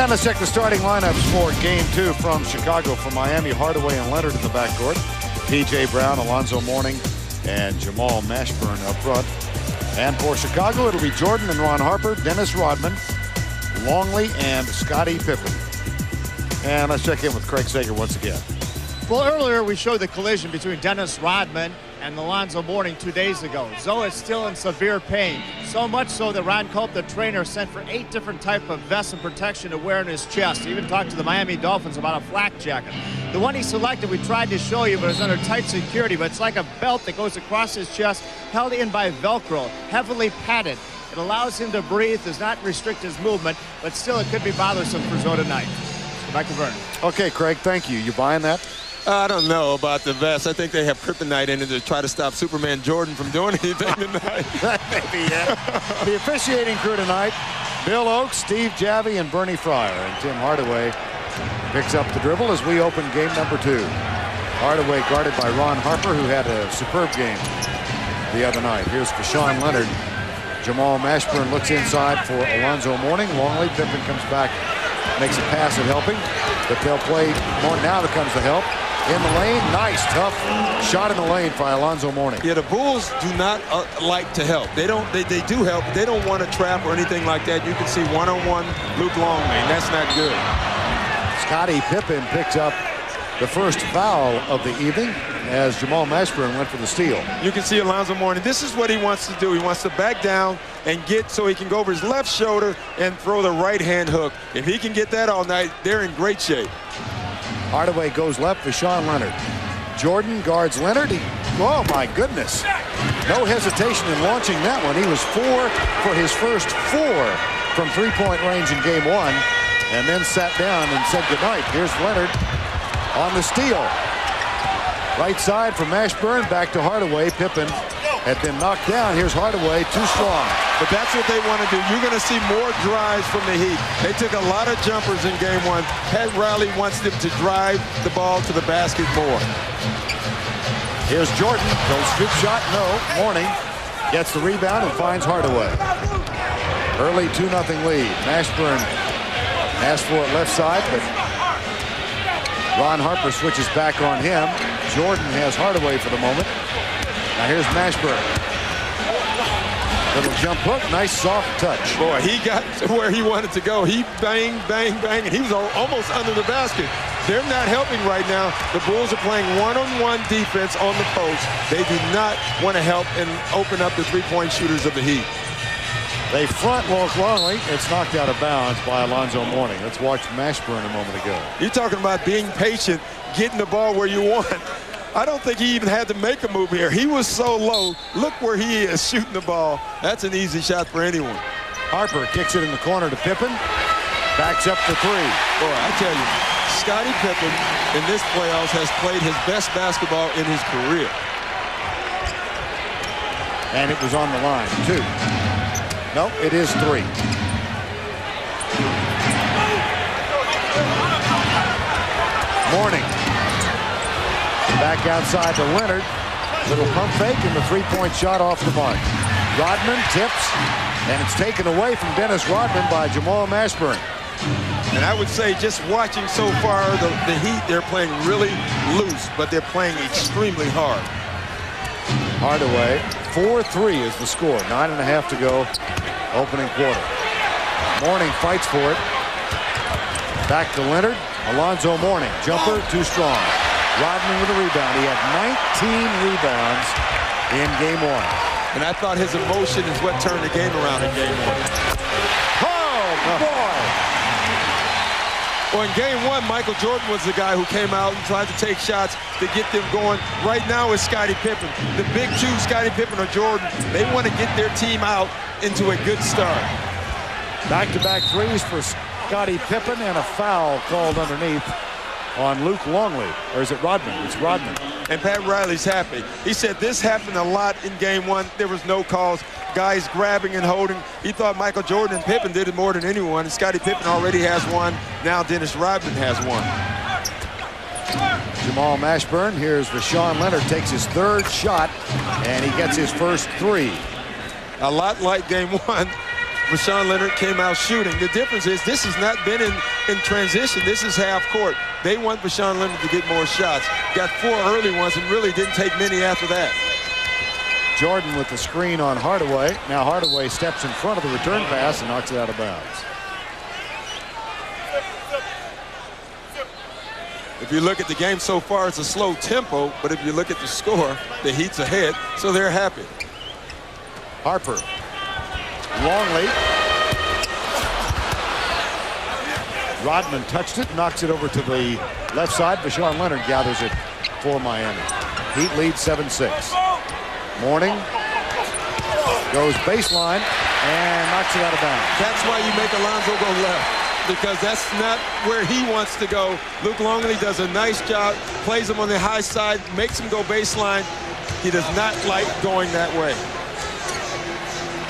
And let's check the starting lineups for Game 2 from Chicago. For Miami, Hardaway and Leonard in the backcourt. P.J. Brown, Alonzo Mourning, and Jamal Mashburn up front. And for Chicago, it'll be Jordan and Ron Harper, Dennis Rodman, Longley, and Scottie Pippen. And let's check in with Craig Sager once again. Well, earlier we showed the collision between Dennis Rodman and Alonzo Mourning 2 days ago. Zoe is still in severe pain. So much so that Ron Culp, the trainer, sent for 8 different types of vests and protection to wear in his chest. He even talked to the Miami Dolphins about a flak jacket. The one he selected, we tried to show you, but it's under tight security. But it's like a belt that goes across his chest, held in by Velcro, heavily padded. It allows him to breathe, does not restrict his movement, but still it could be bothersome for Zoe tonight. Back to Vernon. Okay, Craig, thank you. You buying that? I don't know about the vest. I think they have kryptonite in it to try to stop Superman Jordan from doing anything tonight. Maybe, yeah. The officiating crew tonight, Bill Oakes, Steve Javie, and Bernie Fryer. And Tim Hardaway picks up the dribble as we open game number 2. Hardaway guarded by Ron Harper, who had a superb game the other night. Here's Deshaun Leonard. Jamal Mashburn looks inside for Alonzo Mourning. Longley, Pippen comes back, makes a pass at helping. But they'll play more. Now there comes the help. In the lane, nice, tough shot in the lane by Alonzo Mourning. Yeah, the Bulls do not like to help. They do help, but they don't want to trap or anything like that. You can see one-on-one Luke Longley, and that's not good. Scottie Pippen picks up the first foul of the evening as Jamal Mashburn went for the steal. You can see Alonzo Mourning. This is what he wants to do. He wants to back down and get so he can go over his left shoulder and throw the right-hand hook. If he can get that all night, they're in great shape. Hardaway goes left for Deshaun Leonard. Jordan guards Leonard. Oh, my goodness. No hesitation in launching that one. He was 4 for his first 4 from three-point range in game 1 and then sat down and said goodnight. Here's Leonard on the steal. Right side for Mashburn, back to Hardaway. Pippen had been knocked down. Here's Hardaway, too strong. But that's what they want to do. You're going to see more drives from the Heat. They took a lot of jumpers in game 1. Pat Riley wants them to drive the ball to the basket more. Here's Jordan. Goes scoop shot, no. Mourning gets the rebound and finds Hardaway. Early 2-0 lead. Mashburn asked for it left side, but Ron Harper switches back on him. Jordan has Hardaway for the moment. Now here's Mashburn. Little jump hook, nice soft touch. Boy, he got to where he wanted to go. He bang, bang, bang, and he was almost under the basket. They're not helping right now. The Bulls are playing one-on-one defense on the post. They do not want to help and open up the three-point shooters of the Heat. They front Longley. It's knocked out of bounds by Alonzo Mourning. Let's watch Mashburn a moment ago. You're talking about being patient, getting the ball where you want. I don't think he even had to make a move here. He was so low. Look where he is shooting the ball. That's an easy shot for anyone. Harper kicks it in the corner to Pippen. Backs up for 3. Boy, I tell you, Scottie Pippen in this playoffs has played his best basketball in his career. And it was on the line, 2. No, it is 3. Mourning. Back outside to Leonard. Little pump fake and the three-point shot off the mark. Rodman tips, and it's taken away from Dennis Rodman by Jamal Mashburn. And I would say just watching so far, the Heat, they're playing really loose, but they're playing extremely hard. Hardaway, 4-3 is the score. 9.5 to go, opening quarter. Mourning fights for it. Back to Leonard. Alonzo Mourning, jumper, too strong. Rodman with a rebound. He had 19 rebounds in game 1. And I thought his emotion is what turned the game around in game 1. Oh, boy! Well, in game 1, Michael Jordan was the guy who came out and tried to take shots to get them going. Right now it's Scottie Pippen. The big 2, Scottie Pippen or Jordan, they want to get their team out into a good start. Back-to-back threes for Scottie Pippen and a foul called underneath on Luke Longley. Or is it Rodman? It's Rodman. And Pat Riley's happy. He said this happened a lot in game 1. There was no calls. Guys grabbing and holding. He thought Michael Jordan and Pippen did it more than anyone. And Scottie Pippen already has 1. Now Dennis Rodman has 1. Jamal Mashburn. Here's Deshaun Leonard. Takes his 3rd shot, and he gets his first 3. A lot like game 1. Rashawn Leonard came out shooting. The difference is this has not been in transition. This is half court. They want Rashawn Leonard to get more shots. Got 4 early ones and really didn't take many after that. Jordan with the screen on Hardaway. Now Hardaway steps in front of the return pass and knocks it out of bounds. If you look at the game so far, it's a slow tempo, but if you look at the score, the Heat's ahead, so they're happy. Harper. Longley. Rodman touched it, knocks it over to the left side. Rashawn Leonard gathers it for Miami. Heat leads 7-6. Mourning goes baseline and knocks it out of bounds. That's why you make Alonzo go left, because that's not where he wants to go. Luke Longley does a nice job, plays him on the high side, makes him go baseline. He does not like going that way.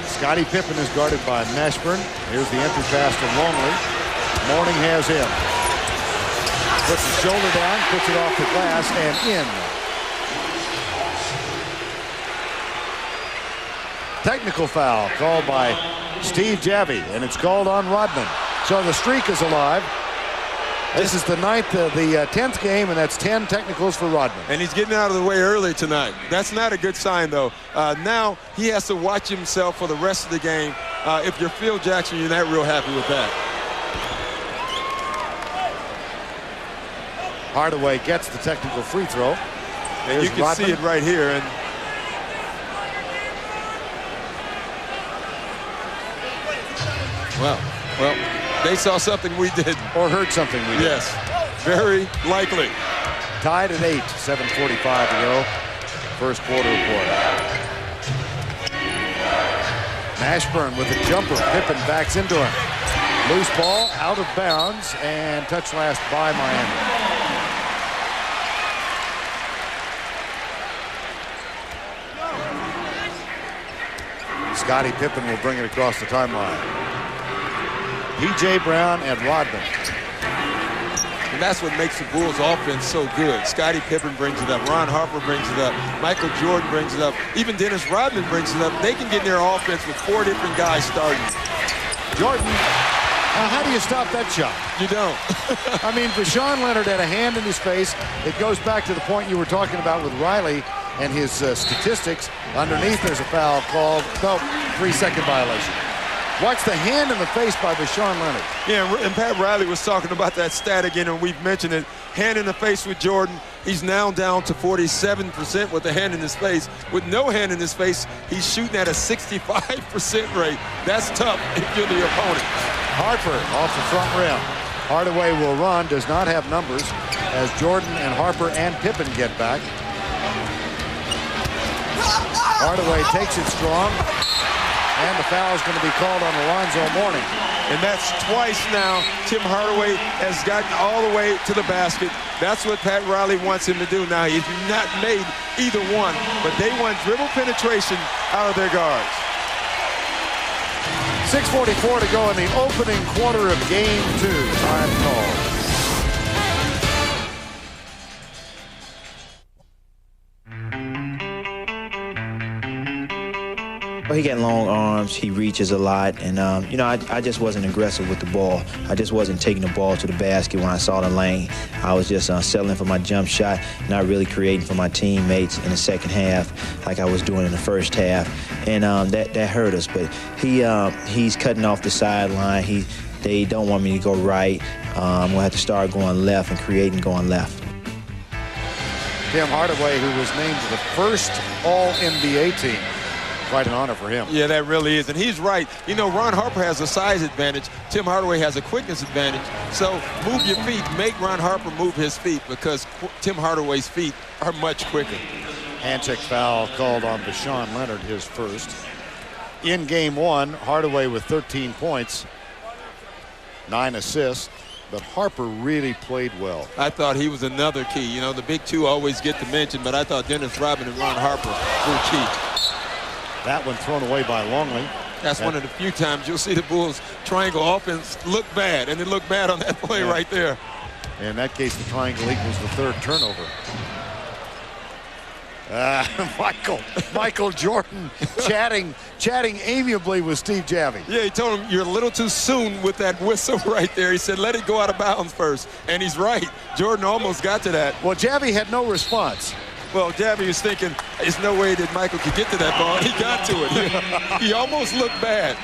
Scottie Pippen is guarded by Mashburn. Here's the entry pass to Longley. Mourning has him. Puts his shoulder down, puts it off the glass and in. Technical foul called by Steve Javie, and it's called on Rodman. So the streak is alive. This is the 10th game, and that's 10 technicals for Rodman. And he's getting out of the way early tonight. That's not a good sign, though. Now he has to watch himself for the rest of the game. If you're Phil Jackson, you're not real happy with that. Hardaway gets the technical free throw. And you can Rodman. see it right here. And well, they saw something we didn't. Or heard something we didn't. Yes, very likely. Tied at 8, 7:45 to go. First quarter of play. Mashburn with a jumper. Pippen backs into him. Loose ball out of bounds and touch last by Miami. Scottie Pippen will bring it across the timeline. P.J. Brown and Rodman. And that's what makes the Bulls offense so good. Scottie Pippen brings it up. Ron Harper brings it up. Michael Jordan brings it up. Even Dennis Rodman brings it up. They can get in their offense with 4 different guys starting. Jordan, how do you stop that shot? You don't. I mean, Rashawn Leonard had a hand in his face. It goes back to the point you were talking about with Riley and his statistics. Underneath, there's a foul called, no, 3-second violation. Watch the hand in the face by Rashawn Leonard. Yeah, and Pat Riley was talking about that stat again, and we've mentioned it. Hand in the face with Jordan. He's now down to 47% with the hand in his face. With no hand in his face, he's shooting at a 65% rate. That's tough if you're the opponent. Harper off the front rim. Hardaway will run, does not have numbers, as Jordan and Harper and Pippen get back. Hardaway takes it strong, and the foul is going to be called on Alonzo Mourning. And that's twice now Tim Hardaway has gotten all the way to the basket. That's what Pat Riley wants him to do now. He's not made either one, but they want dribble penetration out of their guards. 6:44 to go in the opening quarter of Game 2. Time called. He got long arms, he reaches a lot, and I just wasn't aggressive with the ball. I just wasn't taking the ball to the basket when I saw the lane. I was just settling for my jump shot, not really creating for my teammates in the second half like I was doing in the first half, and that hurt us. But he's cutting off the sideline. They don't want me to go right. I'm going to have to start going left and creating going left. Tim Hardaway, who was named to the first All-NBA team. Quite an honor for him. Yeah, that really is. And he's right. You know, Ron Harper has a size advantage. Tim Hardaway has a quickness advantage. So move your feet. Make Ron Harper move his feet because Tim Hardaway's feet are much quicker. Hand check foul called on Rashawn Leonard, his first. In Game 1, Hardaway with 13 points, 9 assists. But Harper really played well. I thought he was another key. You know, the big two always get the mention, but I thought Dennis Rodman and Ron Harper were key. That one thrown away by Longley. That's one of the few times you'll see the Bulls triangle offense look bad, and it looked bad on that play right there. In that case, the triangle equals the third turnover. Michael Jordan chatting amiably with Steve Javie. Yeah, he told him, you're a little too soon with that whistle right there. He said, let it go out of bounds first. And he's right. Jordan almost got to that. Well, Javie had no response. Well, Javie was thinking, there's no way that Michael could get to that ball. He got to it. He almost looked bad.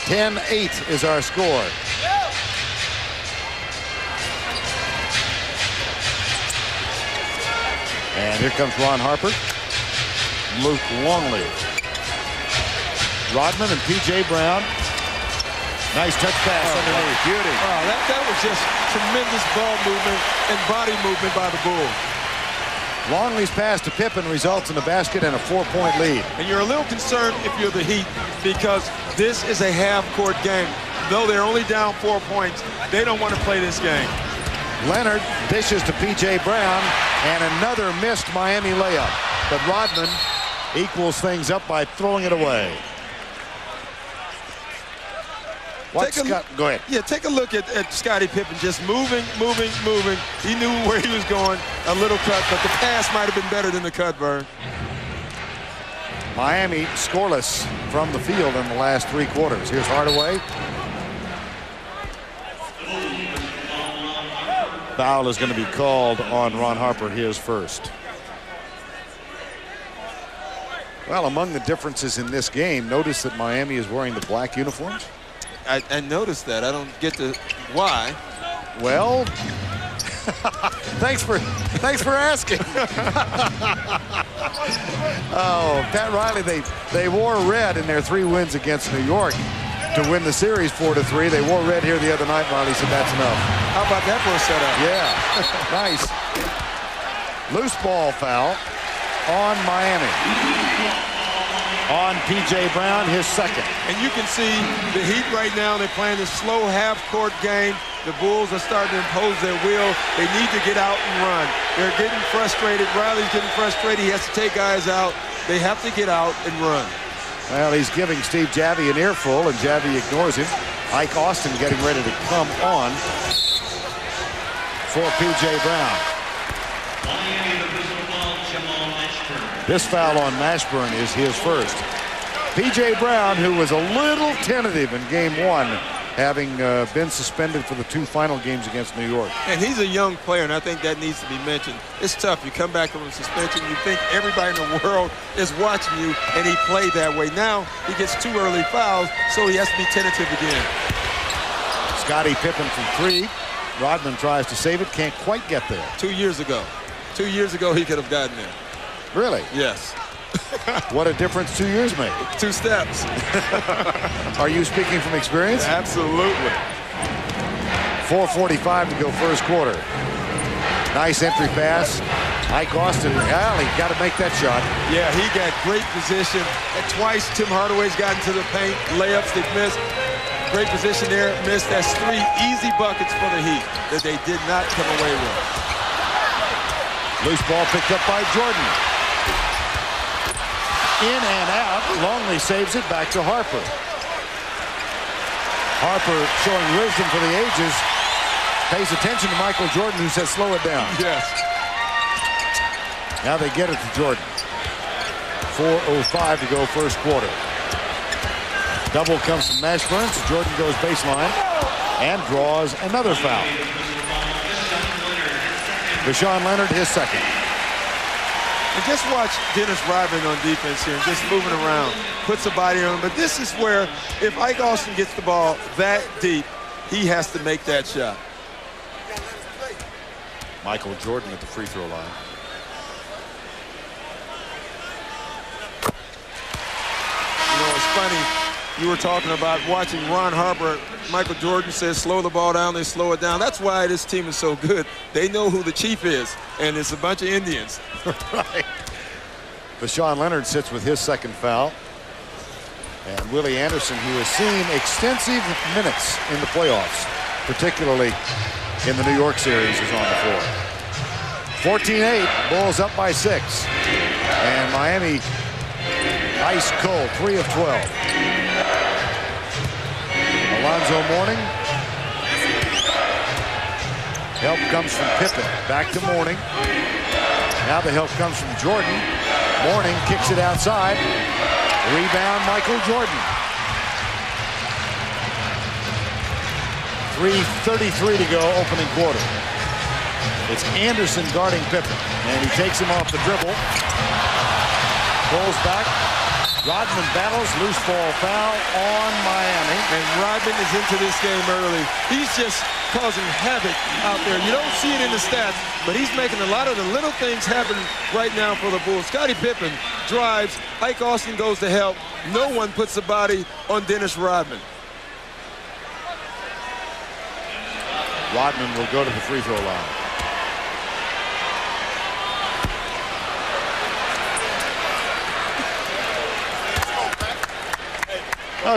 "10-8 is our score. And here comes Ron Harper, Luke Longley, Rodman and P.J. Brown. Nice touch pass underneath. Beauty. Wow, that was just tremendous ball movement and body movement by the Bulls. Longley's pass to Pippen results in a basket and a 4-point lead. And you're a little concerned if you're the Heat because this is a half-court game. Though they're only down 4 points, they don't want to play this game. Leonard dishes to P.J. Brown, and another missed Miami layup. But Rodman equals things up by throwing it away. Go ahead. Yeah, take a look at Scottie Pippen just moving. He knew where he was going. A little cut, but the pass might have been better than the cut, Vern. Miami scoreless from the field in the last 3 quarters. Here's Hardaway. Foul is going to be called on Ron Harper, his first. Well, among the differences in this game, notice that Miami is wearing the black uniforms. I noticed that. I don't get the why. Well, thanks for asking. Oh, Pat Riley, they wore red in their 3 wins against New York to win the series 4-3. They wore red here the other night. Riley said that's enough. How about that for a setup? Yeah, nice. Loose ball foul on Miami. On P.J. Brown, his second. And you can see the Heat right now, they're playing this slow half-court game. The Bulls are starting to impose their will. They need to get out and run. They're getting frustrated. Riley's getting frustrated. He has to take guys out. They have to get out and run. Well, he's giving Steve Javie an earful, and Javie ignores him. Ike Austin getting ready to come on for P.J. Brown. This foul on Mashburn is his first. P.J. Brown, who was a little tentative in game 1, having been suspended for the 2 final games against New York. And he's a young player, and I think that needs to be mentioned. It's tough. You come back from a suspension, you think everybody in the world is watching you, and he played that way. Now he gets 2 early fouls, so he has to be tentative again. Scottie Pippen from 3. Rodman tries to save it, can't quite get there. 2 years ago. 2 years ago, he could have gotten there. Really? Yes. What a difference 2 years made. 2 steps. Are you speaking from experience? Absolutely. 4:45 to go first quarter. Nice entry pass. Ike Austin, well, he got to make that shot. Yeah, he got great position. And twice Tim Hardaway's gotten to the paint. Layups they've missed. Great position there. Missed. That's 3 easy buckets for the Heat that they did not come away with. Loose ball picked up by Jordan. In and out. Longley saves it back to Harper. Harper showing wisdom for the ages. Pays attention to Michael Jordan, who says slow it down. Yes. Now they get it to Jordan. 4:05 to go first quarter. Double comes from Mashburn, so Jordan goes baseline and draws another foul. Deshaun Leonard, his second. And just watch Dennis Rodman on defense here, just moving around, puts a body on him. But this is where, if Ike Austin gets the ball that deep, he has to make that shot. Michael Jordan at the free throw line. You know, it's funny. You were talking about watching Ron Harper. Michael Jordan says slow the ball down, they slow it down. That's why this team is so good. They know who the chief is, and it's a bunch of Indians. Right. Deshaun Leonard sits with his second foul. And Willie Anderson, who has seen extensive minutes in the playoffs, particularly in the New York series, is on the floor. 14-8, Bulls up by 6. And Miami ice cold, 3 of 12. Alonzo Mourning Help comes from Pippen. Back to Mourning. Now the help comes from Jordan. Mourning kicks it outside. Rebound, Michael Jordan. 3:33 to go, opening quarter. It's Anderson guarding Pippen, and he takes him off the dribble. Pulls back. Rodman battles, loose ball foul on Miami. And Rodman is into this game early. He's just causing havoc out there. You don't see it in the stats, but he's making a lot of the little things happen right now for the Bulls. Scottie Pippen drives. Ike Austin goes to help. No one puts a body on Dennis Rodman. Rodman will go to the free throw line.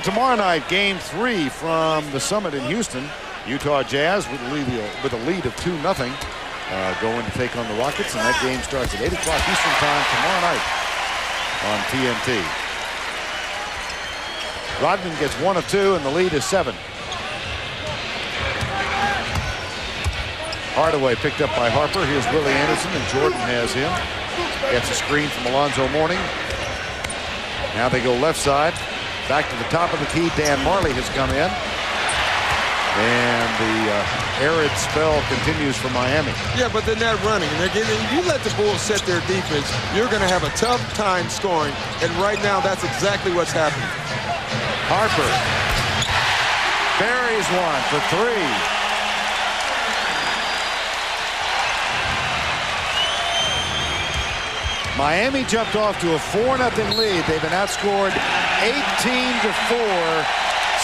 Tomorrow night, Game 3 from the Summit in Houston. Utah Jazz with a lead of 2-0 going to take on the Rockets, and that game starts at 8 o'clock Eastern Time tomorrow night on TNT. Rodman gets 1 of 2, and the lead is 7. Hardaway picked up by Harper. Here's Willie Anderson, and Jordan has him. Gets a screen from Alonzo Mourning. Now they go left side. Back to the top of the key. Dan Marley has come in. And the arid spell continues for Miami. Yeah, but they're not running. And again, if you let the Bulls set their defense, you're going to have a tough time scoring. And right now, that's exactly what's happening. Harper buries one for 3. Miami jumped off to a 4-0 lead. They've been outscored 18-4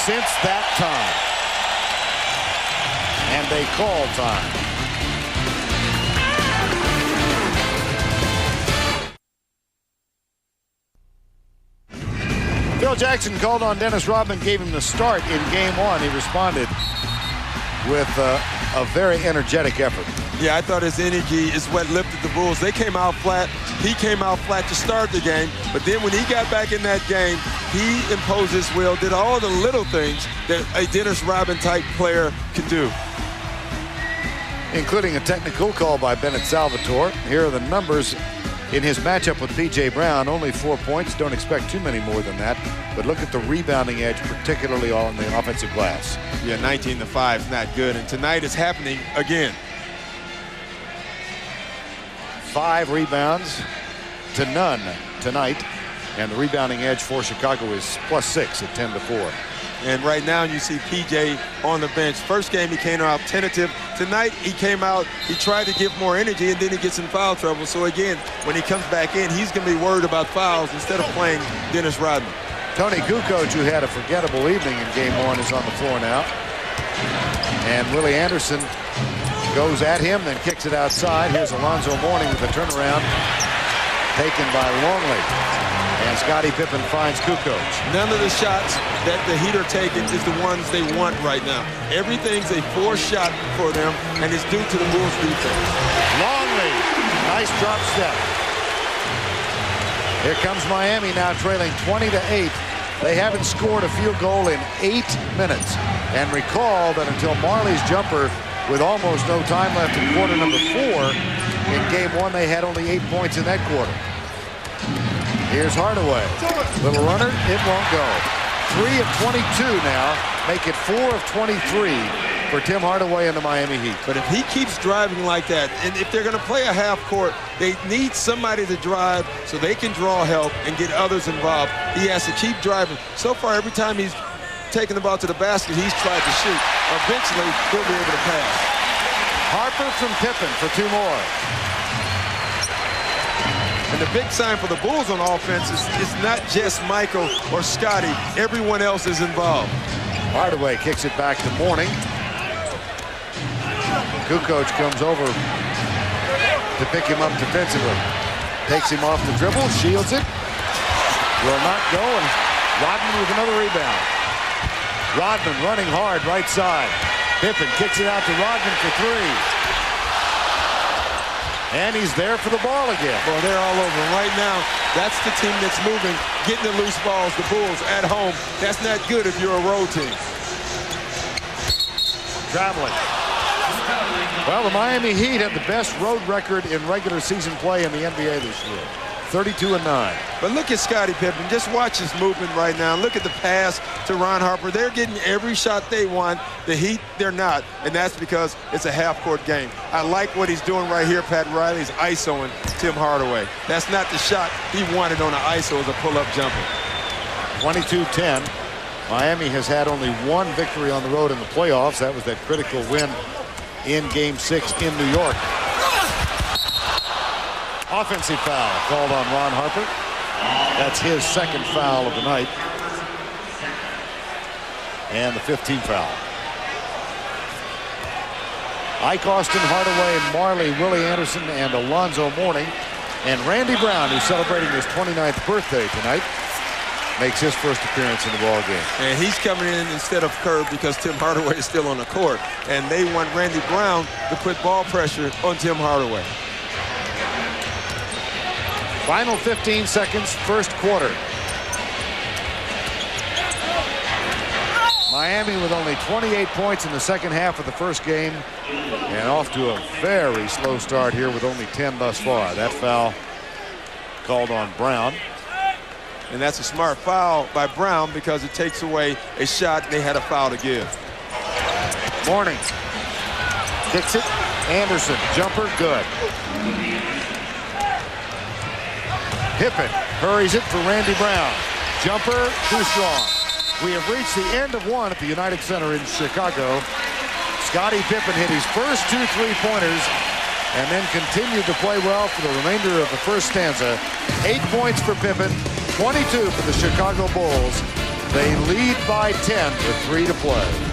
since that time. And they call time. Phil Jackson called on Dennis Rodman, gave him the start in Game 1. He responded with a very energetic effort. Yeah, I thought his energy is what lifted the Bulls. They came out flat. He came out flat to start the game. But then when he got back in that game, he imposed his will, did all the little things that a Dennis Rodman type player can do. Including a technical call by Bennett Salvatore. Here are the numbers in his matchup with P.J. Brown. Only 4 points. Don't expect too many more than that. But look at the rebounding edge, particularly on the offensive glass. Yeah, 19-5 is not good. And tonight it's happening again. 5 rebounds to none tonight. And the rebounding edge for Chicago is +6 at 10-4. And right now you see PJ on the bench. First game he came out tentative. Tonight he came out, he tried to give more energy, and then he gets in foul trouble. So again, when he comes back in, he's going to be worried about fouls instead of playing Dennis Rodman. Tony Kukoc, who had a forgettable evening in Game 1, is on the floor now. And Willie Anderson goes at him, then kicks it outside. Here's Alonzo Mourning with a turnaround taken by Longley. And Scottie Pippen finds Kukoc. None of the shots that the Heat are taking is the ones they want right now. Everything's a forced shot for them, and it's due to the Bulls defense. Longley, nice drop step. Here comes Miami now trailing 20-8. They haven't scored a field goal in 8 minutes. And recall that until Marley's jumper, with almost no time left in quarter number 4, in Game 1 they had only 8 points in that quarter. Here's Hardaway. Little runner, it won't go. 3 of 22 now, make it 4 of 23 for Tim Hardaway and the Miami Heat. But if he keeps driving like that, and if they're going to play a half court, they need somebody to drive so they can draw help and get others involved. He has to keep driving. So far, every time he's taken the ball to the basket, he's tried to shoot. Eventually, he'll be able to pass. Harper from Pippen for 2 more. And the big sign for the Bulls on offense is not just Michael or Scottie. Everyone else is involved. Hardaway kicks it back to Mourning. Kukoc comes over to pick him up defensively. Takes him off the dribble, shields it. Will not go, and Rodman with another rebound. Rodman running hard right side. Pippen kicks it out to Rodman for 3. And he's there for the ball again. Well, they're all over. Right now, that's the team that's moving, getting the loose balls. The Bulls at home. That's not good if you're a road team. Traveling. Well, the Miami Heat had the best road record in regular season play in the NBA this year. 32-9. But look at Scottie Pippen. Just watch his movement right now. Look at the pass to Ron Harper. They're getting every shot they want. The Heat, they're not. And that's because it's a half-court game. I like what he's doing right here. Pat Riley's ISOing Tim Hardaway. That's not the shot he wanted on an ISO as a pull-up jumper. 22-10. Miami has had only one victory on the road in the playoffs. That was that critical win in Game 6 in New York. Offensive foul called on Ron Harper. That's his second foul of the night. And the 15th foul. Ike Austin, Hardaway, Marley, Willie Anderson, and Alonzo Mourning. And Randy Brown, who's celebrating his 29th birthday tonight, makes his first appearance in the ball game. And he's coming in instead of Kerr because Tim Hardaway is still on the court. And they want Randy Brown to put ball pressure on Tim Hardaway. Final 15 seconds, first quarter. Miami with only 28 points in the second half of the first game, and off to a very slow start here with only 10 thus far. That foul called on Brown. And that's a smart foul by Brown because it takes away a shot they had a foul to give. Mourning kicks it. Anderson, jumper, good. Pippen hurries it for Randy Brown. Jumper, too strong. We have reached the end of one at the United Center in Chicago. Scottie Pippen hit his first 2 3-pointers and then continued to play well for the remainder of the first stanza. 8 points for Pippen, 22 for the Chicago Bulls. They lead by 10 with 3 to play.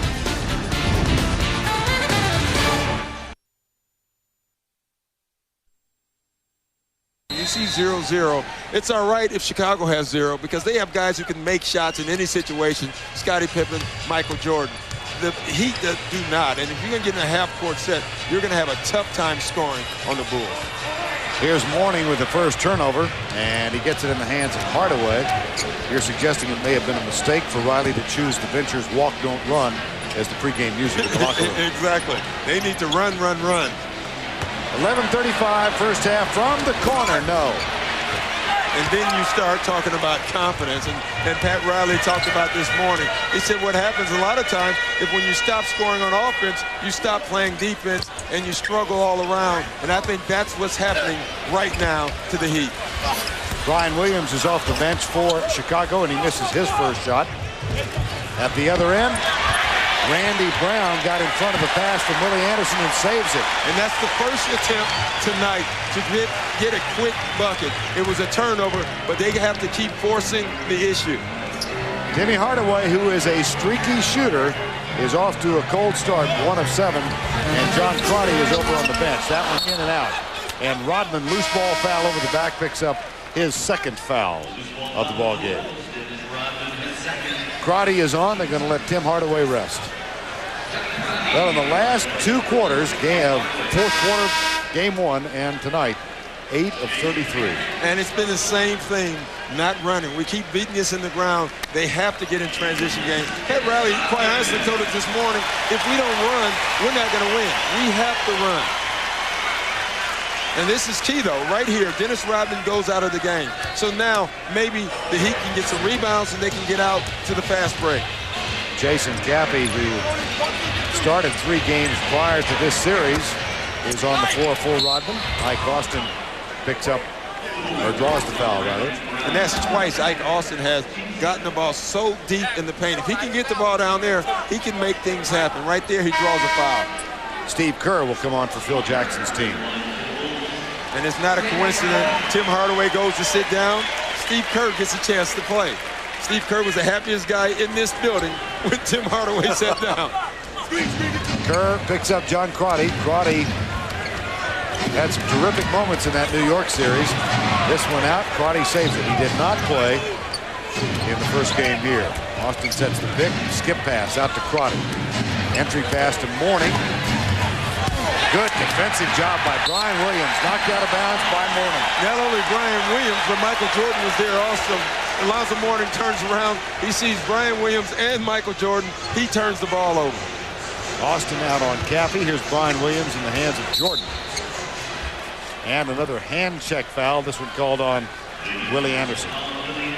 You see 0-0. It's all right if Chicago has 0 because they have guys who can make shots in any situation. Scottie Pippen, Michael Jordan. The Heat do not. And if you're going to get in a half-court set, you're going to have a tough time scoring on the Bulls. Here's Mourning with the first turnover, and he gets it in the hands of Hardaway. You're suggesting it may have been a mistake for Riley to choose the Ventures walk, don't run as the pregame music in the locker room. Exactly. They need to run, run, run. 11:35 first half from the corner, no. And then you start talking about confidence, and Pat Riley talked about this morning. He said what happens a lot of times if when you stop scoring on offense, you stop playing defense and you struggle all around. And I think that's what's happening right now to the Heat. Brian Williams is off the bench for Chicago, and he misses his first shot. At the other end, Randy Brown got in front of the pass from Willie Anderson and saves it. And that's the first attempt tonight to get a quick bucket. It was a turnover, but they have to keep forcing the issue. Timmy Hardaway, who is a streaky shooter, is off to a cold start, 1 of 7. And John Crotty is over on the bench. That one in and out. And Rodman, loose ball foul over the back, picks up his second foul of the ball game. Crotty is on. They're going to let Tim Hardaway rest. Well, in the last 2 quarters, fourth quarter, game 1, and tonight, 8 of 33. And it's been the same thing, not running. We keep beating this in the ground. They have to get in transition game. Pat Riley, quite honestly, told us this morning, if we don't run, we're not going to win. We have to run. And this is key, though, right here. Dennis Rodman goes out of the game. So now maybe the Heat can get some rebounds and they can get out to the fast break. Jason Cappy, who started 3 games prior to this series, is on the floor for Rodman. Ike Austin picks up, or draws the foul, rather. And that's twice Ike Austin has gotten the ball so deep in the paint. If he can get the ball down there, he can make things happen. Right there, he draws a foul. Steve Kerr will come on for Phil Jackson's team. And it's not a coincidence. Tim Hardaway goes to sit down. Steve Kerr gets a chance to play. Steve Kerr was the happiest guy in this building when Tim Hardaway sat down. Kerr picks up John Crotty. Crotty had some terrific moments in that New York series. This one out, Crotty saves it. He did not play in the first game here. Austin sets the pick, skip pass out to Crotty. Entry pass to Mourning. Good defensive job by Brian Williams. Knocked out of bounds by Mourning. Not only Brian Williams, but Michael Jordan was there also. Alonzo Mourning turns around. He sees Brian Williams and Michael Jordan. He turns the ball over. Austin out on Caffey. Here's Brian Williams in the hands of Jordan. And another hand check foul. This one called on Willie Anderson.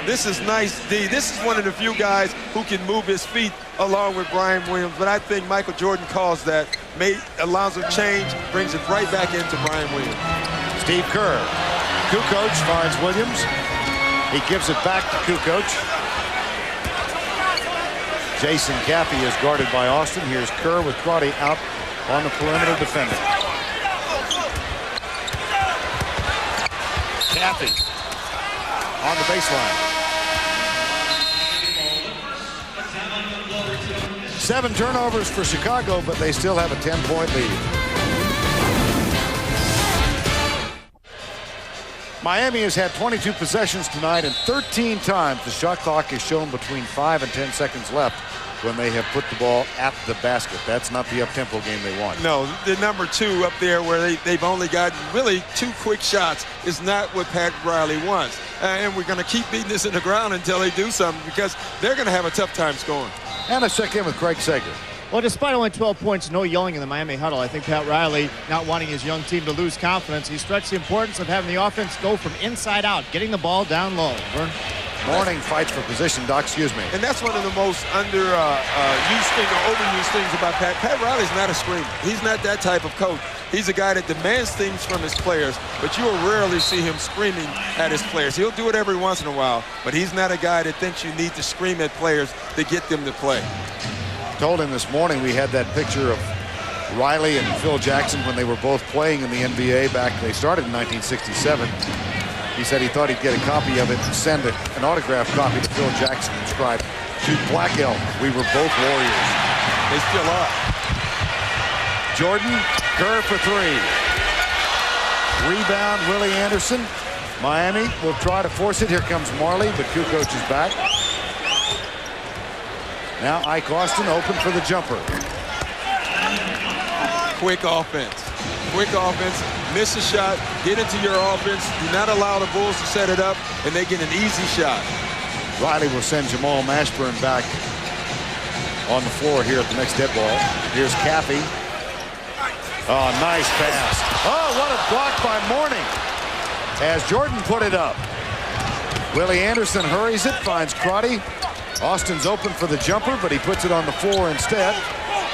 This is nice, D. This is one of the few guys who can move his feet along with Brian Williams, but I think Michael Jordan calls that, allows him change, brings it right back into Brian Williams. Steve Kerr. Kukoc finds Williams. He gives it back to Kukoc. Jason Caffey is guarded by Austin. Here's Kerr with Crotty out on the perimeter defending. Caffey on the baseline. 7 turnovers for Chicago, but they still have a 10-point lead. Miami has had 22 possessions tonight, and 13 times the shot clock is shown between 5 and 10 seconds left when they have put the ball at the basket. That's not the up-tempo game they want. No, the number 2 up there where they've only gotten really 2 quick shots is not what Pat Riley wants. And we're going to keep beating this in the ground until they do something, because they're going to have a tough time scoring. And let's check in with Craig Sager. Well, despite only 12 points, no yelling in the Miami huddle, I think Pat Riley, not wanting his young team to lose confidence, he stressed the importance of having the offense go from inside out, getting the ball down low. Vern? Morning fights for position, Doc, excuse me. And that's one of the most used things or overused things about Pat. Pat Riley's not a screamer. He's not that type of coach. He's a guy that demands things from his players, but you will rarely see him screaming at his players. He'll do it every once in a while, but he's not a guy that thinks you need to scream at players to get them to play. Told him this morning we had that picture of Riley and Phil Jackson when they were both playing in the NBA back. They started in 1967. He said he thought he'd get a copy of it and send an autographed copy to Phil Jackson inscribed, "To Black Elk, we were both warriors." They still are. Jordan, Kerr for 3. Rebound, Willie Anderson. Miami will try to force it. Here comes Marley, but Kukoc is back. Now Ike Austin open for the jumper. Quick offense. Quick offense. Miss a shot. Get into your offense. Do not allow the Bulls to set it up, and they get an easy shot. Riley will send Jamal Mashburn back on the floor here at the next dead ball. Here's Caffey. Oh, nice pass. Oh, what a block by Mourning as Jordan put it up. Willie Anderson hurries it, finds Crotty. Austin's open for the jumper, but he puts it on the floor instead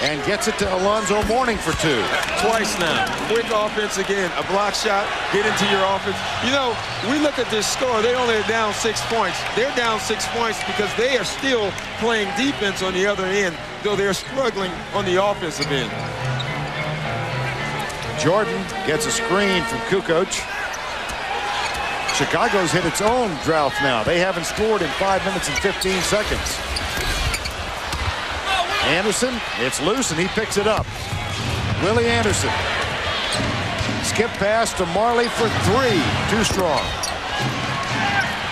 and gets it to Alonzo Mourning for 2. Twice now. Quick offense again. A block shot. Get into your offense. You know, we look at this score. They only are down 6 points. They're down 6 points because they are still playing defense on the other end, though they're struggling on the offensive end. Jordan gets a screen from Kukoc. Chicago's hit its own drought now. They haven't scored in 5 minutes and 15 seconds. Anderson, it's loose, and he picks it up. Willie Anderson. Skip pass to Marley for 3. Too strong.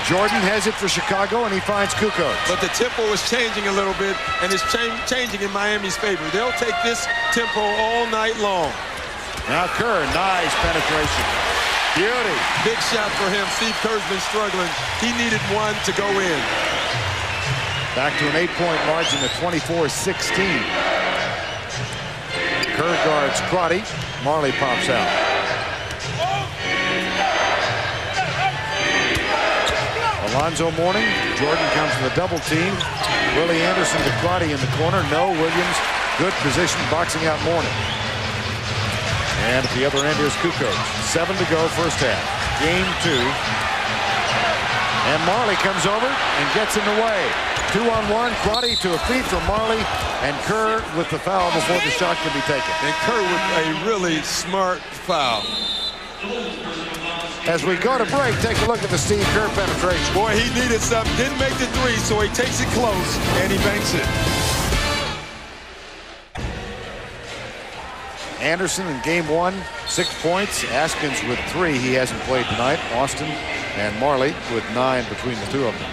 Jordan has it for Chicago, and he finds Kukoc. But the tempo is changing a little bit, and it's changing in Miami's favor. They'll take this tempo all night long. Now Kerr, nice penetration. Beauty. Big shot for him. Steve Kerr's been struggling. He needed one to go in. Back to an 8-point margin at 24-16. Kerr guards Crotty. Marley pops out. Alonzo Mourning. Jordan comes to the double team. Willie Anderson to Crotty in the corner. No. Williams, good position, boxing out Mourning. And at the other end is Kukoc. 7 to go, first half. Game 2. And Marley comes over and gets in the way. 2-on-1. Crotty to a feed from Marley, and Kerr with the foul before the shot can be taken. And Kerr with a really smart foul. As we go to break, take a look at the Steve Kerr penetration. Boy, he needed something. Didn't make the 3, so he takes it close, and he banks it. Anderson in game 1, 6 points. Askins with 3. He hasn't played tonight. Austin and Marley with 9 between the two of them.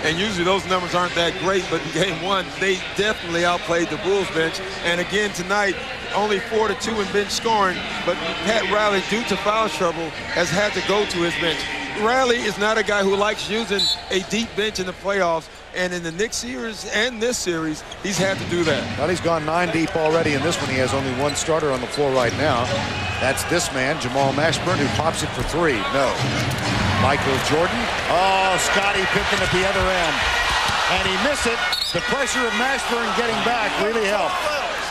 And usually those numbers aren't that great, but in game 1, they definitely outplayed the Bulls bench. And again tonight, only 4-2 in bench scoring, but Pat Riley, due to foul trouble, has had to go to his bench. Riley is not a guy who likes using a deep bench in the playoffs, And in the next series and this series, he's had to do that. Well, he's gone 9 deep already in this one. He has only one starter on the floor right now. That's this man, Jamal Mashburn, who pops it for 3. No. Michael Jordan. Oh, Scottie Pippen at the other end. And he missed it. The pressure of Mashburn getting back really helped.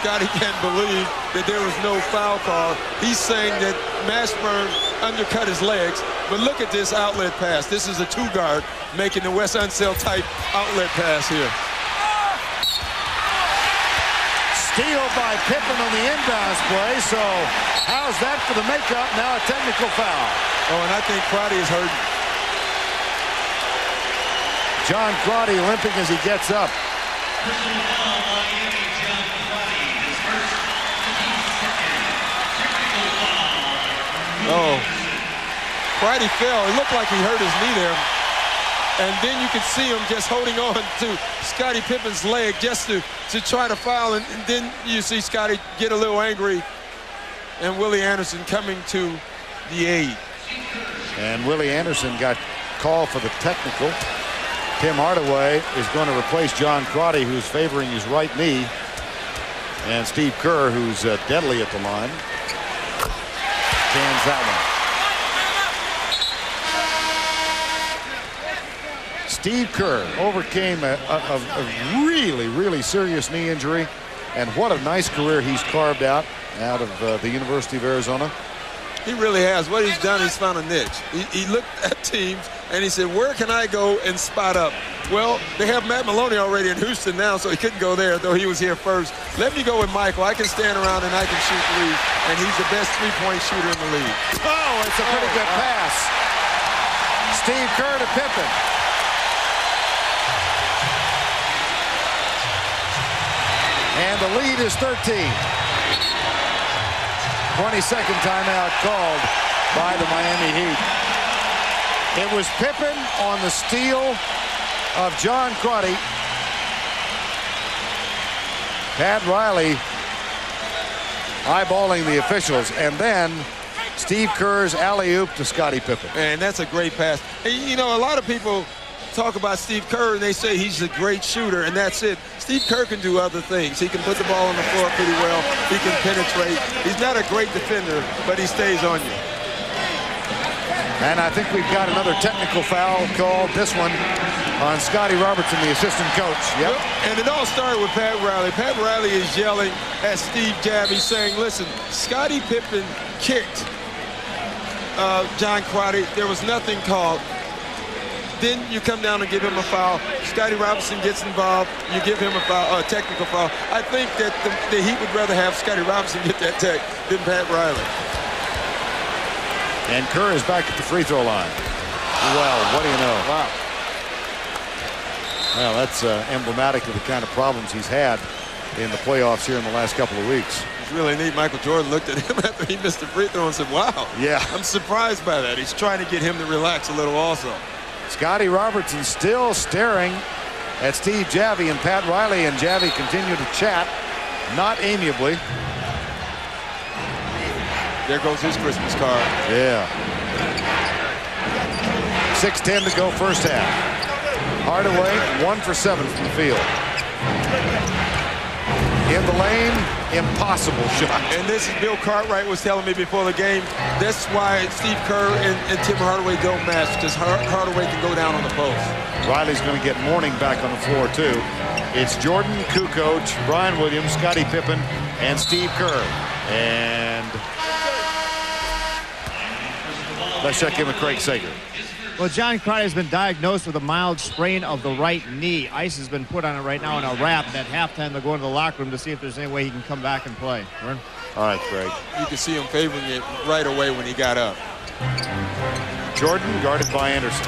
Scottie can't believe that there was no foul call. He's saying that Mashburn undercut his legs. But look at this outlet pass. This is a 2-guard making the Wes Unseld type outlet pass here. Steal by Pippen on the inbounds play. So how's that for the makeup? Now a technical foul. Oh, and I think Crotty is hurting. John Crotty limping as he gets up. Oh, Crotty fell. It looked like he hurt his knee there. And then you can see him just holding on to Scottie Pippen's leg just to try to foul. And then you see Scottie get a little angry. And Willie Anderson coming to the aid. And Willie Anderson got called for the technical. Tim Hardaway is going to replace John Crotty, who's favoring his right knee. And Steve Kerr, who's deadly at the line. Cans that one. Steve Kerr overcame a really, really serious knee injury. And what a nice career he's carved out of the University of Arizona. He really has. What he's done, he's found a niche. He looked at teams and he said, where can I go and spot up? Well, they have Matt Maloney already in Houston now, so he couldn't go there, though he was here first. Let me go with Michael. I can stand around and I can shoot threes, and he's the best three-point shooter in the league. Oh, it's a pretty good pass. Steve Kerr to Pippen. And the lead is 13. 22nd timeout called by the Miami Heat. It was Pippen on the steal of John Crotty. Pat Riley eyeballing the officials, and then Steve Kerr's alley-oop to Scottie Pippen. And that's a great pass. And, you know, a lot of people talk about Steve Kerr and they say he's a great shooter, and that's it. Steve Kerr can do other things. He can put the ball on the floor pretty well. He can penetrate. He's not a great defender, but he stays on you. And I think we've got another technical foul called, this one on Scottie Robertson, the assistant coach. Yep. And it all started with Pat Riley. Pat Riley is yelling at Steve Javie saying, listen, Scottie Pippen kicked John Crotty. There was nothing called. Then you come down and give him a foul. Scottie Robinson gets involved. You give him a foul, a technical foul. I think that the Heat would rather have Scottie Robinson get that tech than Pat Riley. And Kerr is back at the free throw line. Well, what do you know? Wow. Well, that's emblematic of the kind of problems he's had in the playoffs here in the last couple of weeks. It's really neat. Michael Jordan looked at him after he missed the free throw and said, wow. Yeah. I'm surprised by that. He's trying to get him to relax a little also. Scottie Robertson still staring at Steve Javie and Pat Riley, and Javie continue to chat, not amiably. There goes his Christmas card. Yeah. 6:10 to go first half. Hardaway 1 for 7 from the field. In the lane, impossible shot. And this is Bill Cartwright was telling me before the game. That's why Steve Kerr and Tim Hardaway don't match, because Hardaway can go down on the post. Riley's going to get Mourning back on the floor, too. It's Jordan, Kukoc, Brian Williams, Scottie Pippen, and Steve Kerr. And let's check in with Craig Sager. Well, John Crotty has been diagnosed with a mild sprain of the right knee. Ice has been put on it right now in a wrap. And at halftime, they're going to the locker room to see if there's any way he can come back and play. Vern? All right, Craig. You can see him favoring it right away when he got up. Jordan guarded by Anderson.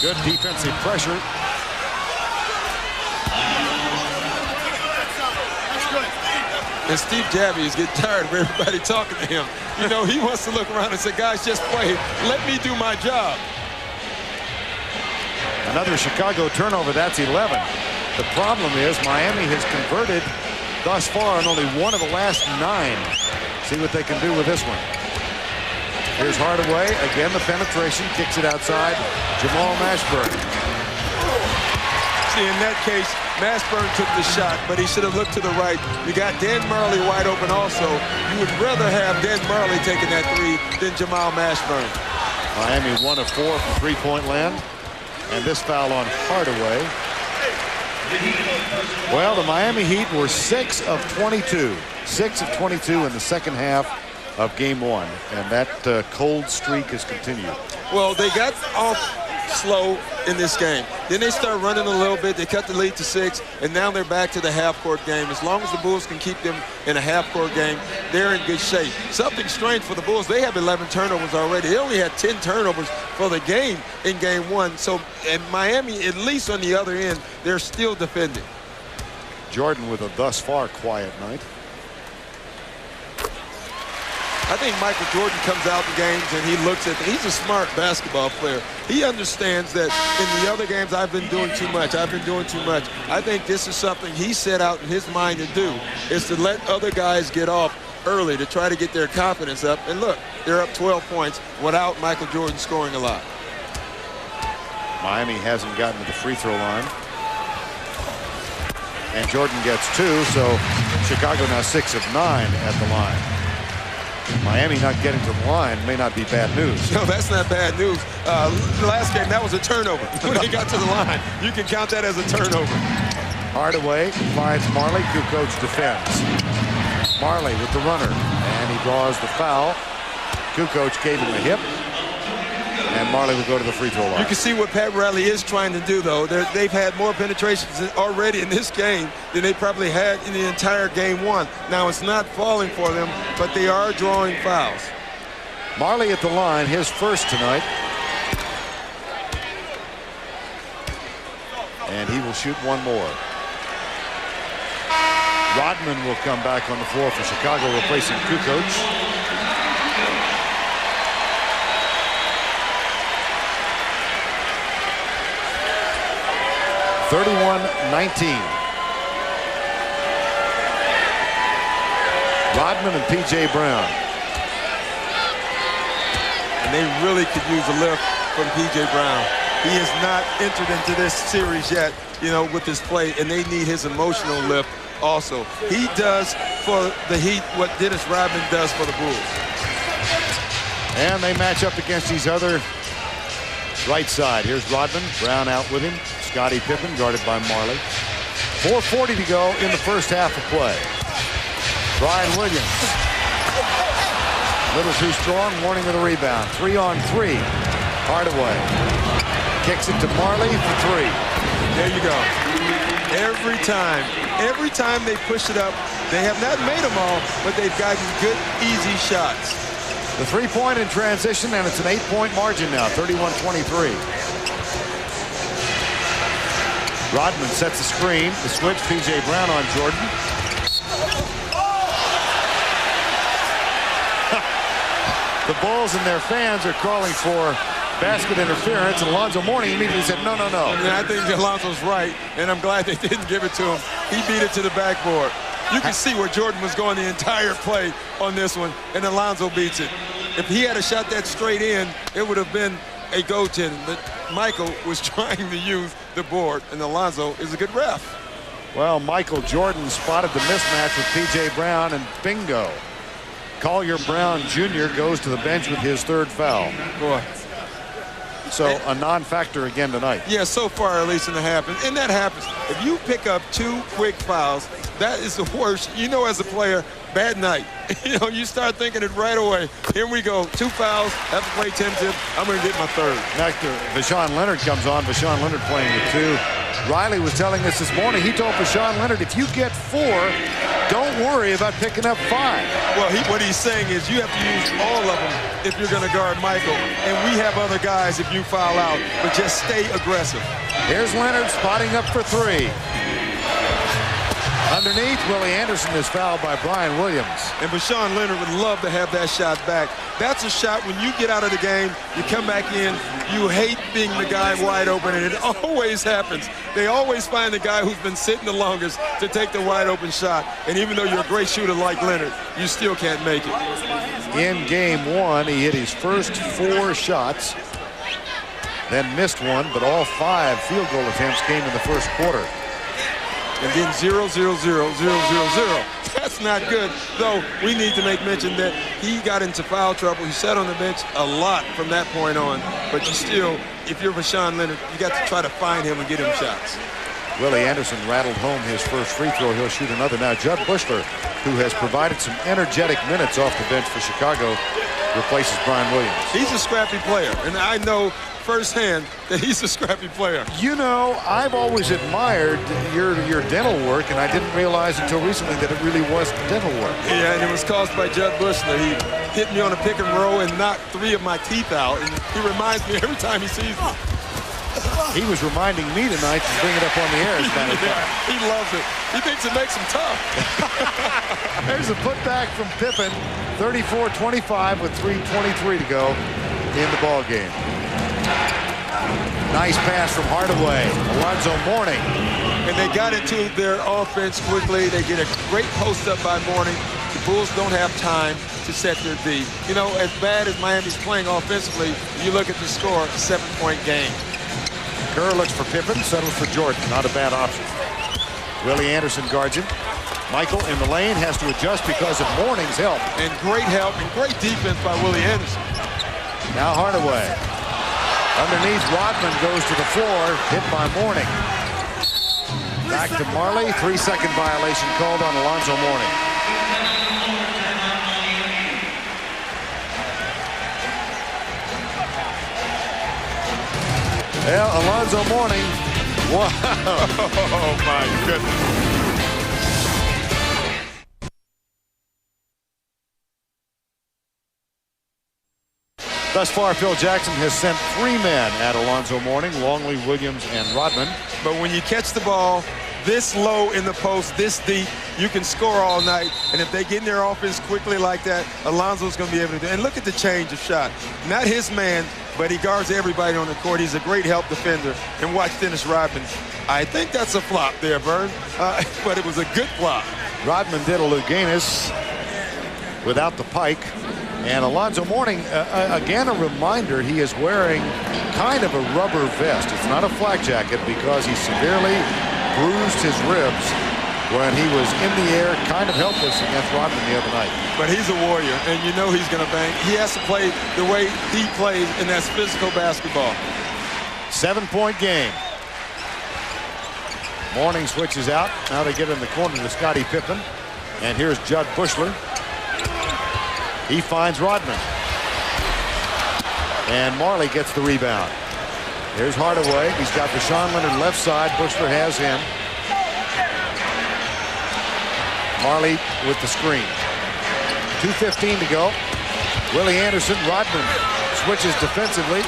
Good defensive pressure. And Steve Javie is getting tired of everybody talking to him. You know, he wants to look around and say, guys, just play. Let me do my job. Another Chicago turnover. That's 11. The problem is Miami has converted thus far on only one of the last 9. See what they can do with this one. Here's Hardaway. Again, the penetration. Kicks it outside. Jamal Mashburn. See, in that case, Mashburn took the shot, but he should have looked to the right. You got Dan Marley wide open also. You would rather have Dan Marley taking that three than Jamal Mashburn. Miami 1 of 4 from three-point land. And this foul on Hardaway. Well, the Miami Heat were 6 of 22. 6 of 22 in the second half of game 1. And that cold streak has continued. Well, they got off slow in this game. Then they start running a little bit. They cut the lead to 6, and now they're back to the half-court game. As long as the Bulls can keep them in a half-court game, they're in good shape. Something strange for the Bulls. They have 11 turnovers already. They only had 10 turnovers for the game in game 1. So, and Miami, at least on the other end, they're still defending. Jordan with a thus far quiet night. I think Michael Jordan comes out in games and he looks at, he's a smart basketball player. He understands that in the other games I've been doing too much. I think this is something he set out in his mind to do, is to let other guys get off early to try to get their confidence up. And look, they're up 12 points without Michael Jordan scoring a lot. Miami hasn't gotten to the free throw line. And Jordan gets 2, so Chicago now 6 of 9 at the line. Miami not getting to the line may not be bad news. No, that's not bad news. Last game, that was a turnover when they got to the line. You can count that as a turnover. Hardaway finds Marley. Kukoc defends. Marley with the runner, and he draws the foul. Kukoc gave him a hip, and Marley will go to the free throw line. You can see what Pat Riley is trying to do, though. They've had more penetrations already in this game than they probably had in the entire game 1. Now, it's not falling for them, but they are drawing fouls. Marley at the line, his first tonight. And he will shoot one more. Rodman will come back on the floor for Chicago, replacing Kukoc. (31-19). Rodman and P.J. Brown. And they really could use a lift from P.J. Brown. He has not entered into this series yet, with his play, and they need his emotional lift also. He does for the Heat what Dennis Rodman does for the Bulls. And they match up against each other right side. Here's Rodman. Brown out with him. Scottie Pippen guarded by Marley. 4:40 to go in the first half of play. Brian Williams. Little too strong. Warning with a rebound. 3-on-3. Hardaway. Kicks it to Marley for 3. There you go. Every time they push it up, they have not made them all, but they've gotten good, easy shots. The 3-point in transition, and it's an 8-point margin now, 31-23. Rodman sets the screen. The switch, P.J. Brown on Jordan. The Bulls and their fans are calling for basket interference, and Alonzo Mourning immediately said, no, no, no. Yeah, I think Alonzo's right, and I'm glad they didn't give it to him. He beat it to the backboard. You can see where Jordan was going the entire play on this one, and Alonzo beats it. If he had a shot that straight in, it would have been a goaltending, but Michael was trying to use the board, and Alonzo is a good ref. Well, Michael Jordan spotted the mismatch with P.J. Brown, and bingo. Collier Brown Jr. goes to the bench with his 3rd foul. Boy. So a non-factor again tonight. Yeah, so far at least in the half. And that happens. If you pick up 2 quick fouls, that is the worst. As a player, bad night. You start thinking it right away. Here we go. 2 fouls. Have to play 10-tip. I'm going to get my 3rd. Next, Vashawn Leonard comes on. Vashawn Leonard playing with 2. Riley was telling us this morning, he told Vashawn Leonard, if you get 4, don't worry about picking up 5. Well, what he's saying is you have to use all of them if you're going to guard Michael. And we have other guys if you foul out, but just stay aggressive. Here's Leonard spotting up for 3. Underneath, Willie Anderson is fouled by Brian Williams. And Bashawn Leonard would love to have that shot back. That's a shot when you get out of the game, you come back in, you hate being the guy wide open, and it always happens. They always find the guy who's been sitting the longest to take the wide open shot. And even though you're a great shooter like Leonard, you still can't make it. In game one, he hit his first 4 shots, then missed one, but all 5 field goal attempts came in the first quarter. And then 0, 0, 0, 0, 0, 0. That's not good, though we need to make mention that he got into foul trouble. He sat on the bench a lot from that point on, but you still, if you're Bashawn Leonard, you got to try to find him and get him shots. Willie Anderson rattled home his first free throw. He'll shoot another now. Judd Bushler, who has provided some energetic minutes off the bench for Chicago, replaces Brian Williams. He's a scrappy player, and I know firsthand that he's a scrappy player. You know, I've always admired your dental work, and I didn't realize until recently that it really was dental work. Yeah, and it was caused by Judd Bushler. He hit me on a pick and roll and knocked 3 of my teeth out, and he reminds me every time he sees me. He was reminding me tonight to bring it up on the air. As a matter of fact. Yeah, he loves it. He thinks it makes him tough. There's a putback from Pippen, 34-25 with 3:23 to go in the ball game. Nice pass from Hardaway. Alonzo Mourning. And they got into their offense quickly. They get a great post up by Mourning. The Bulls don't have time to set their D. You know, as bad as Miami's playing offensively, you look at the score, 7-point game. Kerr looks for Pippen, settles for Jordan. Not a bad option. Willie Anderson guards him. Michael in the lane has to adjust because of Mourning's help. And great help and great defense by Willie Anderson. Now Hardaway. Underneath, Rodman goes to the floor, hit by Mourning. Back to Marley, 3-second violation called on Alonzo Mourning. Well, Alonzo Mourning, wow. Oh, my goodness. Thus far, Phil Jackson has sent 3 men at Alonzo Mourning, Longley, Williams, and Rodman. But when you catch the ball this low in the post, this deep, you can score all night. And if they get in their offense quickly like that, Alonzo's going to be able to do it. And look at the change of shot. Not his man, but he guards everybody on the court. He's a great help defender. And watch Dennis Rodman. I think that's a flop there, Vern. But it was a good flop. Rodman did a Luganis without the pike. And Alonzo Mourning, again, a reminder, he is wearing kind of a rubber vest. It's not a flak jacket because he severely bruised his ribs when he was in the air, kind of helpless against Rodman the other night. But he's a warrior, and you know he's going to bang. He has to play the way he plays, and that's physical basketball. 7-point game. Mourning switches out. Now they get in the corner to Scottie Pippen. And here's Judd Bushler. He finds Rodman. And Marley gets the rebound. Here's Hardaway. He's got Bashawn Leonard left side. Bushler has him. Marley with the screen. 2:15 to go. Willie Anderson. Rodman switches defensively.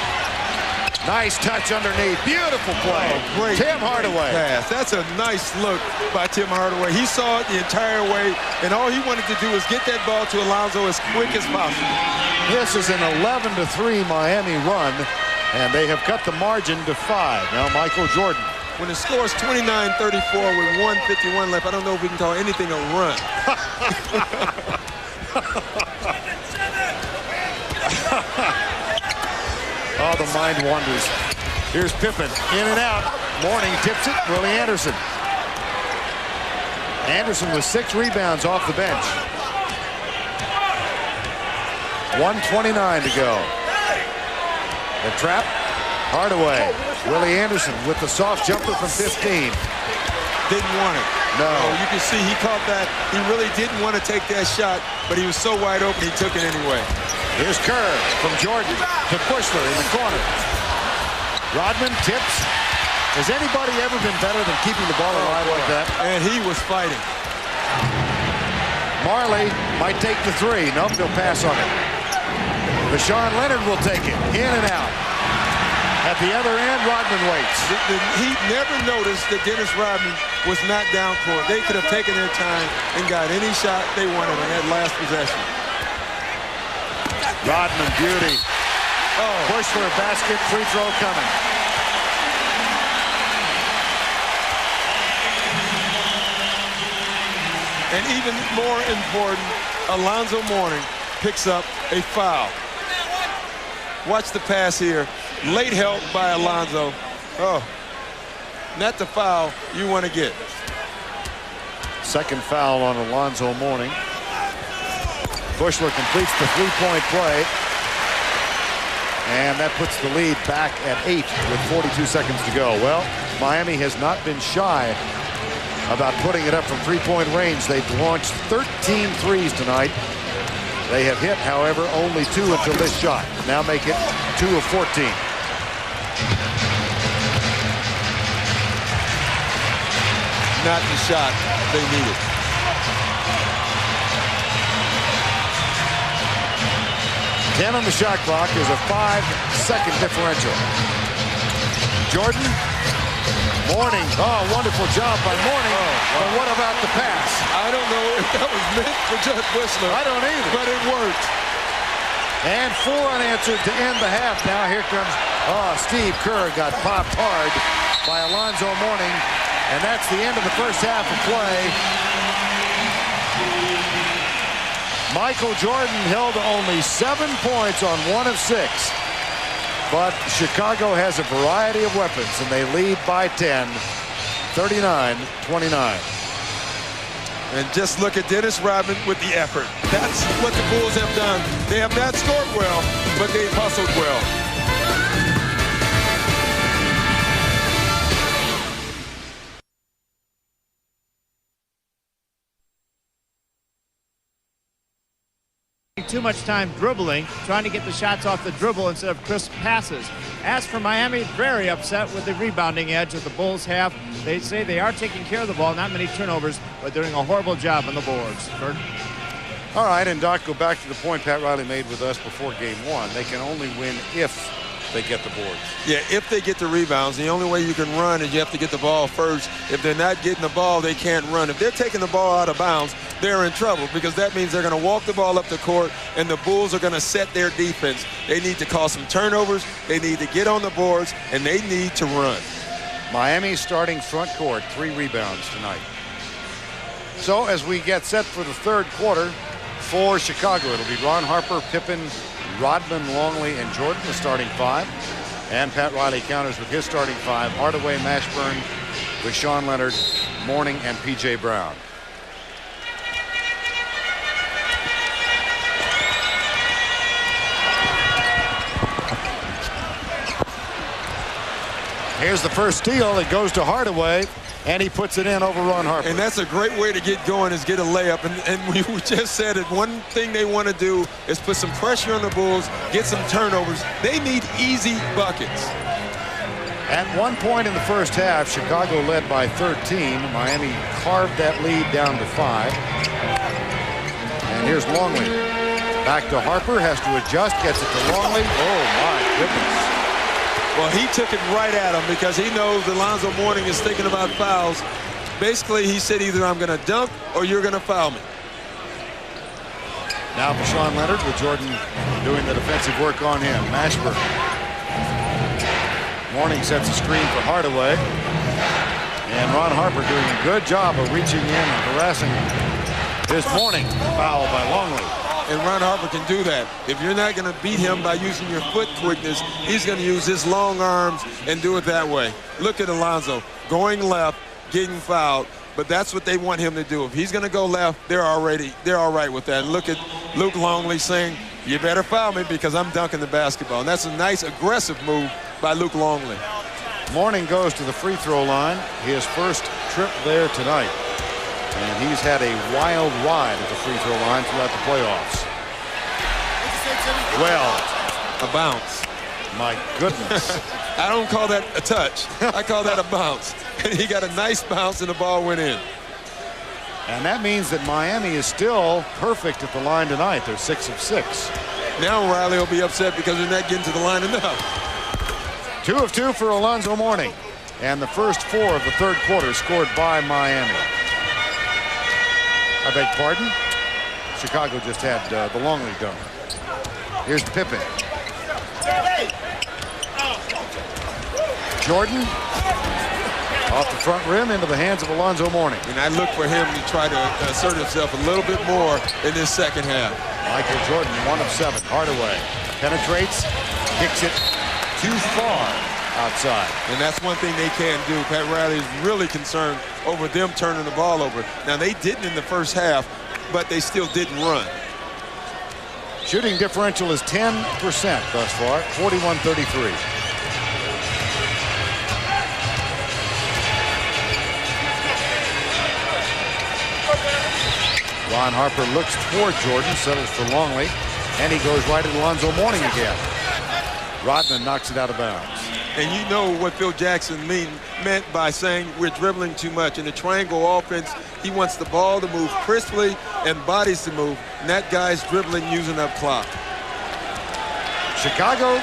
Nice touch underneath. Beautiful play. Oh, great. Tim Hardaway. Pass. That's a nice look by Tim Hardaway. He saw it the entire way, and all he wanted to do was get that ball to Alonzo as quick as possible. This is an 11-3 Miami run, and they have cut the margin to 5. Now Michael Jordan. When the score is 29-34 with 1:51 left, I don't know if we can call anything a run. Oh, the mind wanders. Here's Pippen, in and out. Mourning tips it, Willie Anderson. Anderson with 6 rebounds off the bench. 1:29 to go. The trap, Hardaway. Willie Anderson with the soft jumper from 15. Didn't want it. No. You can see he caught that. He really didn't want to take that shot, but he was so wide open, he took it anyway. Here's Kerr from Jordan to Bushler in the corner. Rodman tips. Has anybody ever been better than keeping the ball alive like that? And he was fighting. Marley might take the 3. Nope, he'll pass on it. Bashawn Leonard will take it. In and out. At the other end, Rodman waits. He never noticed that Dennis Rodman was not down court. They could have taken their time and got any shot they wanted on that last possession. Rodman, beauty. Oh, push for a basket, free throw coming. And even more important, Alonzo Mourning picks up a foul. Watch the pass here. Late help by Alonzo. Oh, not the foul you want to get. Second foul on Alonzo Mourning. Bushler completes the three-point play. And that puts the lead back at 8 with 42 seconds to go. Well, Miami has not been shy about putting it up from three-point range. They've launched 13 threes tonight. They have hit, however, only 2 until this shot. Now make it 2 of 14. Not the shot they needed. Ten on the shot clock. Is a 5-second differential. Jordan. Mourning. Oh, wonderful job by Mourning. But what about the pass? I don't know if that was meant for Judge Bushler. I don't either. But it worked. And 4 unanswered to end the half. Now here comes, Steve Kerr got popped hard by Alonzo Mourning. And that's the end of the first half of play. Michael Jordan held only 7 points on 1 of 6. But Chicago has a variety of weapons, and they lead by 10, 39-29. And just look at Dennis Rodman with the effort. That's what the Bulls have done. They have not scored well, but they've hustled well. Too much time dribbling, trying to get the shots off the dribble instead of crisp passes. As for Miami, very upset with the rebounding edge that the Bulls have. They say they are taking care of the ball, not many turnovers, but doing a horrible job on the boards. Kurt? All right, and Doc, go back to the point Pat Riley made with us before game 1. They can only win if they get the boards. Yeah, if they get the rebounds. The only way you can run is you have to get the ball first. If they're not getting the ball, they can't run. If they're taking the ball out of bounds, they're in trouble, because that means they're going to walk the ball up the court, and the Bulls are going to set their defense. They need to cause some turnovers. They need to get on the boards, and they need to run. Miami starting front court, 3 rebounds tonight. So as we get set for the third quarter for Chicago, it'll be Ron Harper, Pippen, Rodman, Longley, and Jordan, the starting 5. And Pat Riley counters with his starting 5. Hardaway, Mashburn, with Sean Leonard, Mourning, and P.J. Brown. Here's the first steal. It goes to Hardaway, and he puts it in over Ron Harper. And that's a great way to get going, is get a layup. And we just said it. One thing they want to do is put some pressure on the Bulls, get some turnovers. They need easy buckets. At one point in the first half, Chicago led by 13. Miami carved that lead down to 5. And here's Longley. Back to Harper, has to adjust, gets it to Longley. Oh, my goodness. Well, he took it right at him because he knows Alonzo Mourning is thinking about fouls. Basically, he said either I'm going to dunk or you're going to foul me. Now for Sean Leonard, with Jordan doing the defensive work on him. Mashburn. Mourning sets a screen for Hardaway. And Ron Harper doing a good job of reaching in and harassing his Mourning. Foul by Longley. And Ron Harper can do that. If you're not going to beat him by using your foot quickness, he's going to use his long arms and do it that way. Look at Alonzo going left, getting fouled, but that's what they want him to do. If he's going to go left, they're all right with that. And look at Luke Longley saying, you better foul me because I'm dunking the basketball. And that's a nice aggressive move by Luke Longley. Mourning goes to the free throw line. His first trip there tonight. And he's had a wild ride at the free throw line throughout the playoffs. Well, a bounce. My goodness. I don't call that a touch. I call that a bounce. And he got a nice bounce and the ball went in. And that means that Miami is still perfect at the line tonight. They're 6 of 6. Now Riley will be upset because they're not getting to the line enough. 2 of 2 for Alonzo Mourning. And the first 4 of the third quarter scored by Miami. I beg pardon. Chicago just had the Longley dunk. Here's Pippen. Jordan off the front rim into the hands of Alonzo Mourning. And I look for him to try to assert himself a little bit more in this second half. Michael Jordan, 1 of 7. Hardaway penetrates, kicks it too far outside. And that's one thing they can do. Pat Riley is really concerned over them turning the ball over. Now, they didn't in the first half, but they still didn't run. Shooting differential is 10% thus far, 41-33. Ron Harper looks toward Jordan, settles for Longley, and he goes right at Alonzo Mourning again. Rodman knocks it out of bounds. And you know what Phil Jackson meant by saying we're dribbling too much. In the triangle offense, he wants the ball to move crisply and bodies to move, and that guy's dribbling using up clock. Chicago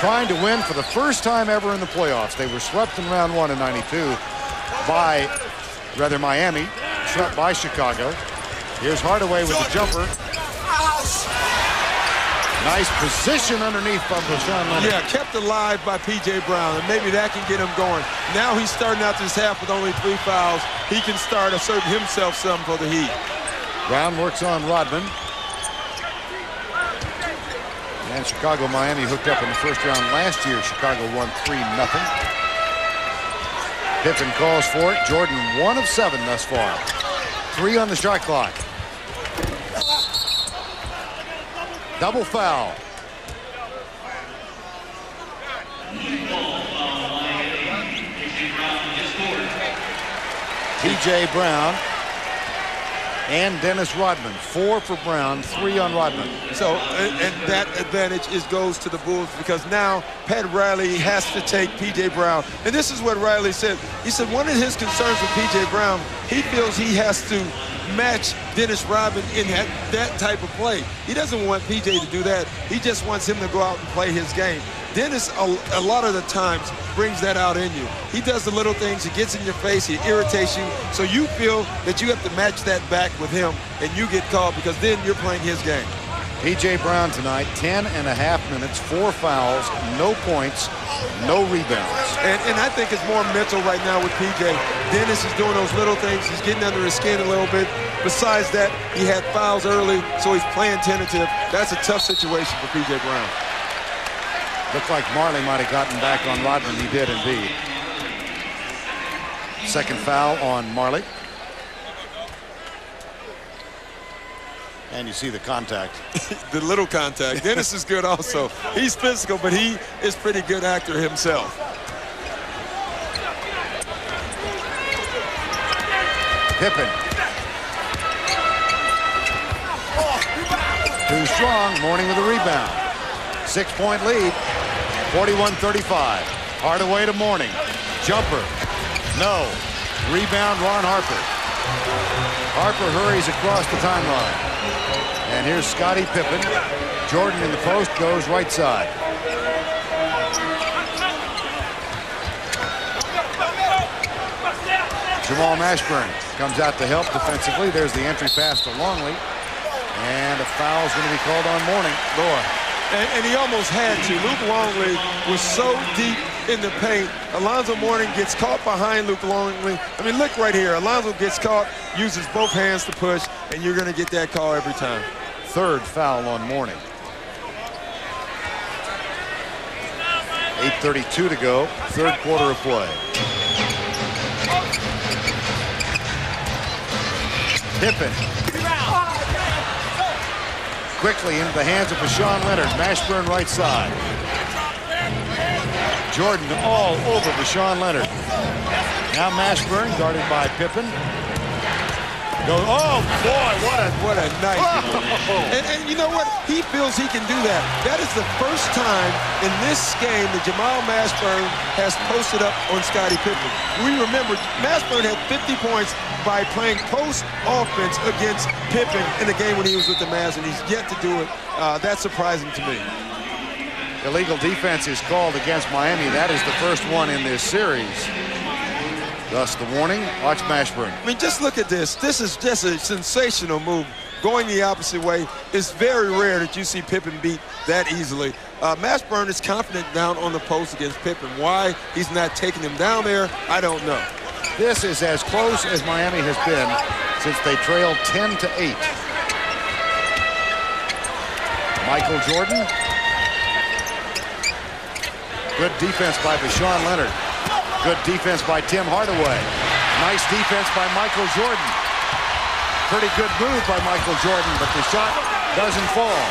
trying to win for the first time ever in the playoffs. They were swept in round 1 in '92 by, rather, Miami, swept by Chicago. Here's Hardaway with the jumper. Nice position underneath by Rashawn Leonard. Yeah, kept alive by P.J. Brown, and maybe that can get him going. Now he's starting out this half with only 3 fouls. He can start asserting himself some for the Heat. Brown works on Rodman. And Chicago-Miami hooked up in the first round last year. Chicago won 3-0. Pippen calls for it. Jordan 1 of 7 thus far. 3 on the shot clock. Double foul. P.J. Brown and Dennis Rodman. 4 for Brown, 3 on Rodman. So, and that advantage goes to the Bulls because now Pat Riley has to take P.J. Brown. And this is what Riley said. He said one of his concerns with P.J. Brown, he feels he has to match Dennis Rodman in that type of play. He doesn't want P.J. to do that. He just wants him to go out and play his game. Dennis, a lot of the times, brings that out in you. He does the little things. He gets in your face. He irritates you. So you feel that you have to match that back with him, and you get called because then you're playing his game. P.J. Brown tonight, 10.5 minutes, 4 fouls, no points, no rebounds. And I think it's more mental right now with P.J. Dennis is doing those little things. He's getting under his skin a little bit. Besides that, he had fouls early, so he's playing tentative. That's a tough situation for P.J. Brown. Looked like Marley might have gotten back on Rodman. He did indeed. Second foul on Marley. And you see the contact. The little contact. Dennis is good also. He's physical, but he is pretty good actor himself. Pippen. Too strong. Mourning with a rebound. 6-point lead. 41-35. Hardaway to Mourning. Jumper. No. Rebound, Ron Harper. Harper hurries across the timeline. And here's Scottie Pippen. Jordan in the post, goes right side. Jamal Mashburn comes out to help defensively. There's the entry pass to Longley. And a foul's going to be called on Mourning. Boy. And he almost had to. Luke Longley was so deep in the paint. Alonzo Mourning gets caught behind Luke Longley. I mean, look right here. Alonzo gets caught, uses both hands to push, and you're going to get that call every time. Third foul on Mourning. 8:32 to go. Third quarter of play. Pippen. Quickly into the hands of Rashawn Leonard. Mashburn right side. Jordan all over Rashawn Leonard. Now Mashburn guarded by Pippen. Oh boy, what a night. And you know what? He feels he can do that. That is the first time in this game that Jamal Mashburn has posted up on Scottie Pippen. We remember Mashburn had 50 points by playing post offense against Pippen in the game when he was with the Mavs, and he's yet to do it. That's surprising to me. illegal defense is called against Miami. That is the first one in this series. Thus the warning. Watch Mashburn. I mean, just look at this. This is just a sensational move. Going the opposite way. It's very rare that you see Pippen beat that easily. Mashburn is confident down on the post against Pippen. Why he's not taking him down there, I don't know. This is as close as Miami has been since they trailed 10-8. Michael Jordan. Good defense by Bashawn Leonard. Good defense by Tim Hardaway. Nice defense by Michael Jordan. Pretty good move by Michael Jordan, but the shot doesn't fall.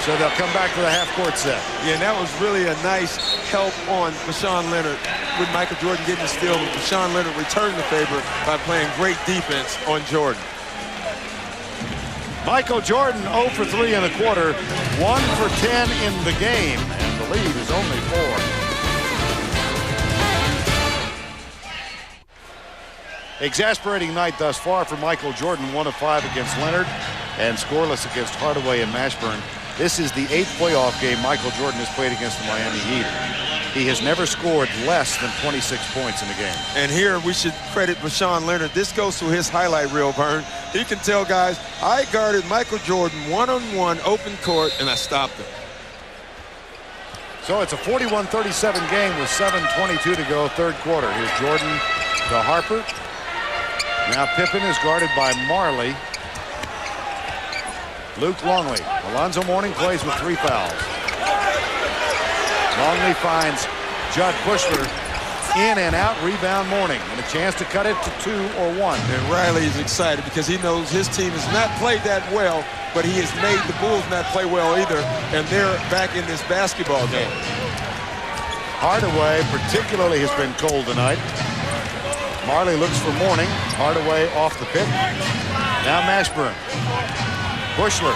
So they'll come back to the half-court set. Yeah, and that was really a nice help on Bashawn Leonard with Michael Jordan getting his steal. Bashawn Leonard returned the favor by playing great defense on Jordan. Michael Jordan 0 for 3 in the quarter, 1 for 10 in the game, and the lead is only 4. Exasperating night thus far for Michael Jordan, 1 of 5 against Leonard and scoreless against Hardaway and Mashburn. This is the 8th playoff game Michael Jordan has played against the Miami Heat. He has never scored less than 26 points in a game. And here we should credit Bashawn Leonard. This goes to his highlight reel, Vern. He can tell guys, I guarded Michael Jordan one-on-one open court and I stopped him. So it's a 41-37 game with 7:22 to go, third quarter. Here's Jordan to Harper. Now Pippen is guarded by Marley. Luke Longley. Alonzo Mourning plays with 3 fouls. Longley finds Judd Bushler. In and out, rebound Mourning. And a chance to cut it to 2 or 1. And Riley is excited because he knows his team has not played that well, but he has made the Bulls not play well either, and they're back in this basketball game. Hardaway particularly has been cold tonight. Marley looks for Mourning. Hardaway off the pick. Now Mashburn. Bushler.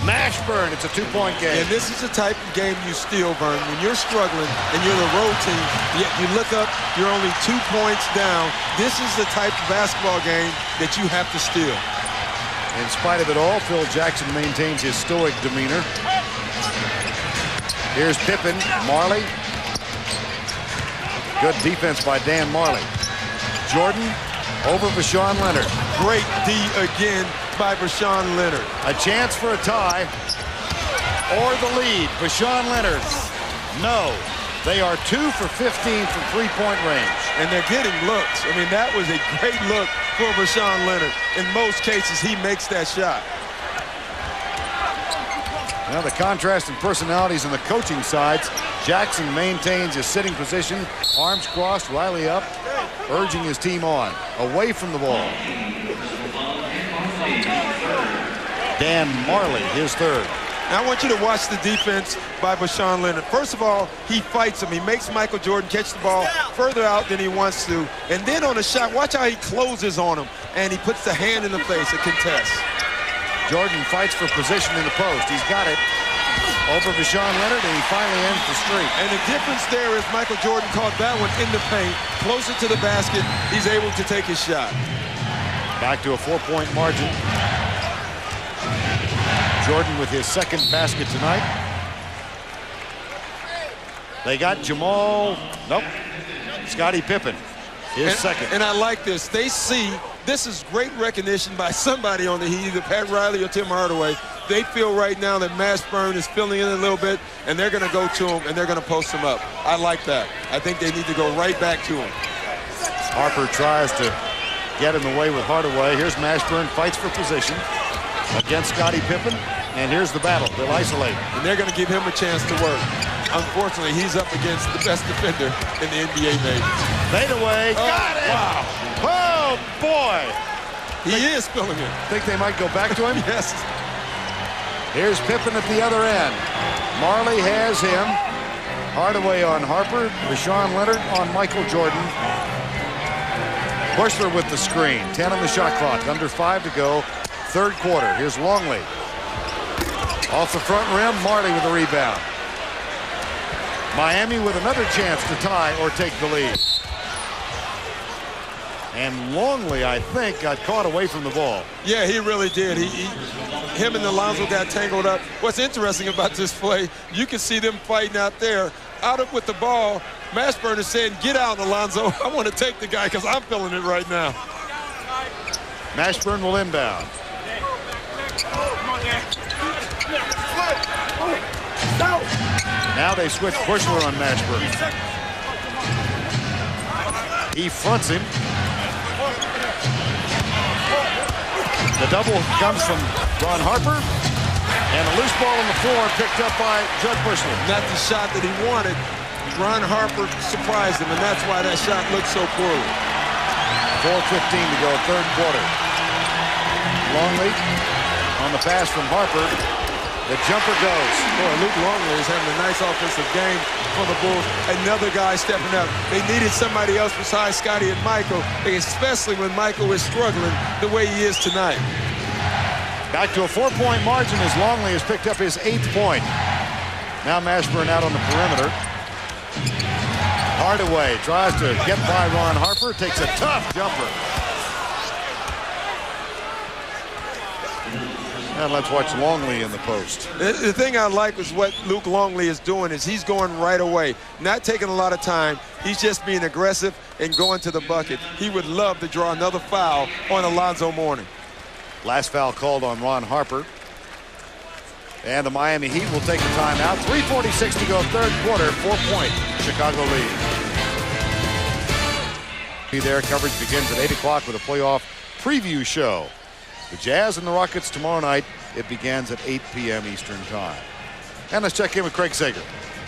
Mashburn. It's a 2-point game. And this is the type of game you steal, Vern. When you're struggling and you're the road team, yet you look up, you're only 2 points down. This is the type of basketball game that you have to steal. In spite of it all, Phil Jackson maintains his stoic demeanor. Here's Pippen. Marley. Good defense by Dan Marley. Jordan over Bashawn Leonard. Great D again by Bashawn Leonard. A chance for a tie or the lead. Bashawn Leonard. No. They are 2 for 15 from three-point range. And they're getting looks. I mean, that was a great look for Bashawn Leonard. In most cases, he makes that shot. Now the contrast in personalities on the coaching sides. Jackson maintains his sitting position. Arms crossed, Riley up, urging his team on. Away from the ball. Dan Marley, his third. Now I want you to watch the defense by Bashawn Leonard. First of all, he fights him. He makes Michael Jordan catch the ball further out than he wants to. And then on the shot, watch how he closes on him. And he puts the hand in the face, a contest. Jordan fights for position in the post. He's got it over Bashawn Leonard, and he finally ends the streak. And the difference there is Michael Jordan caught that one in the paint, closer to the basket. He's able to take his shot. Back to a 4-point margin. Jordan with his second basket tonight. They got Jamal, nope, Scottie Pippen, his second. And I like this. They see this is great recognition by somebody on the Heat, either Pat Riley or Tim Hardaway. They feel right now that Mashburn is filling in a little bit, and they're going to go to him, and they're going to post him up. I like that. I think they need to go right back to him. Harper tries to get in the way with Hardaway. Here's Mashburn, fights for position against Scottie Pippen, and here's the battle. They'll isolate. And they're going to give him a chance to work. Unfortunately, he's up against the best defender in the NBA, maybe. Fade away. Got it! Wow. Oh, boy. He is spilling it. Think they might go back to him? Yes. Here's Pippen at the other end. Marley has him. Hardaway on Harper. Bashawn Leonard on Michael Jordan. Bushler with the screen. 10 on the shot clock. Under 5 to go. Third quarter. Here's Longley. Off the front rim. Marley with the rebound. Miami with another chance to tie or take the lead. And Longley, I think, got caught away from the ball. Yeah, he really did. him and Alonzo got tangled up. What's interesting about this play, you can see them fighting out there. Out up with the ball, Mashburn is saying, get out, Alonzo. I want to take the guy because I'm feeling it right now. Mashburn will inbound. Now they switch Bushler on Mashburn. He fronts him. The double comes from Ron Harper. And a loose ball on the floor picked up by Jud Bushler. Not the shot that he wanted. Ron Harper surprised him, and that's why that shot looked so poorly. 4:15 to go, third quarter. Longley on the pass from Harper. The jumper goes. Boy, Luke Longley is having a nice offensive game for the Bulls. Another guy stepping up. They needed somebody else besides Scotty and Michael, especially when Michael is struggling the way he is tonight. Back to a 4-point margin as Longley has picked up his 8th point. Now Mashburn out on the perimeter. Hardaway tries to get by Ron Harper, takes a tough jumper. And let's watch Longley in the post. The thing I like is what Luke Longley is doing is he's going right away, not taking a lot of time. He's just being aggressive and going to the bucket. He would love to draw another foul on Alonzo Mourning. Last foul called on Ron Harper. And the Miami Heat will take a timeout. 3:46 to go, third quarter, 4-point Chicago lead. Be there, coverage begins at 8 o'clock with a playoff preview show. The Jazz and the Rockets tomorrow night. It begins at 8 p.m. Eastern time. And let's check in with Craig Sager.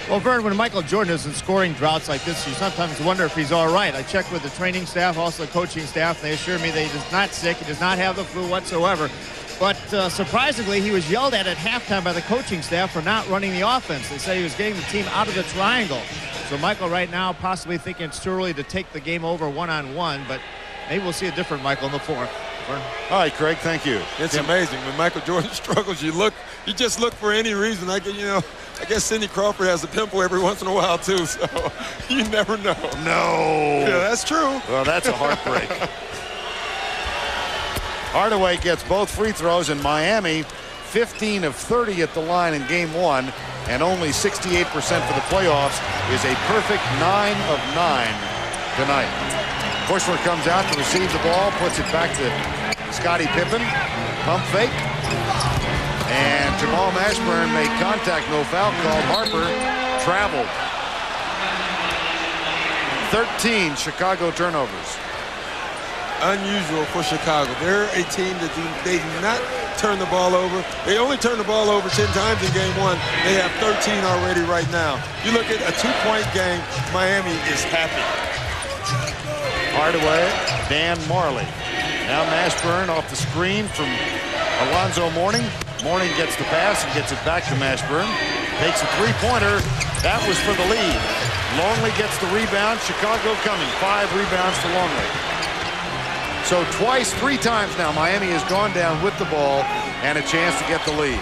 Well, Vern, when Michael Jordan is in scoring droughts like this, you sometimes wonder if he's all right. I checked with the training staff, also the coaching staff, and they assured me that he is not sick. He does not have the flu whatsoever. But surprisingly, he was yelled at halftime by the coaching staff for not running the offense. They said he was getting the team out of the triangle. So Michael right now possibly thinking it's too early to take the game over one-on-one, but maybe we'll see a different Michael in the fourth. Vern. All right, Craig, thank you. It's amazing. When Michael Jordan struggles, you just look for any reason. I guess Sidney Crawford has a pimple every once in a while, too, so you never know. No. Yeah, that's true. Well, that's a heartbreak. Hardaway gets both free throws, and Miami 15 of 30 at the line in game one, and only 68% for the playoffs is a perfect 9 of 9 tonight. Bushler comes out to receive the ball, puts it back to Scottie Pippen. Pump fake. And Jamal Mashburn made contact, no foul called. Harper traveled. 13 Chicago turnovers. Unusual for Chicago. They're a team that they do not turn the ball over. They only turn the ball over 10 times in game one. They have 13 already right now. You look at a 2-point game, Miami is happy. Hardaway, Dan Marley. Now Mashburn off the screen from Alonzo Mourning. Mourning gets the pass and gets it back to Mashburn. Takes a three-pointer. That was for the lead. Longley gets the rebound. Chicago coming. 5 rebounds for Longley. So three times now, Miami has gone down with the ball and a chance to get the lead.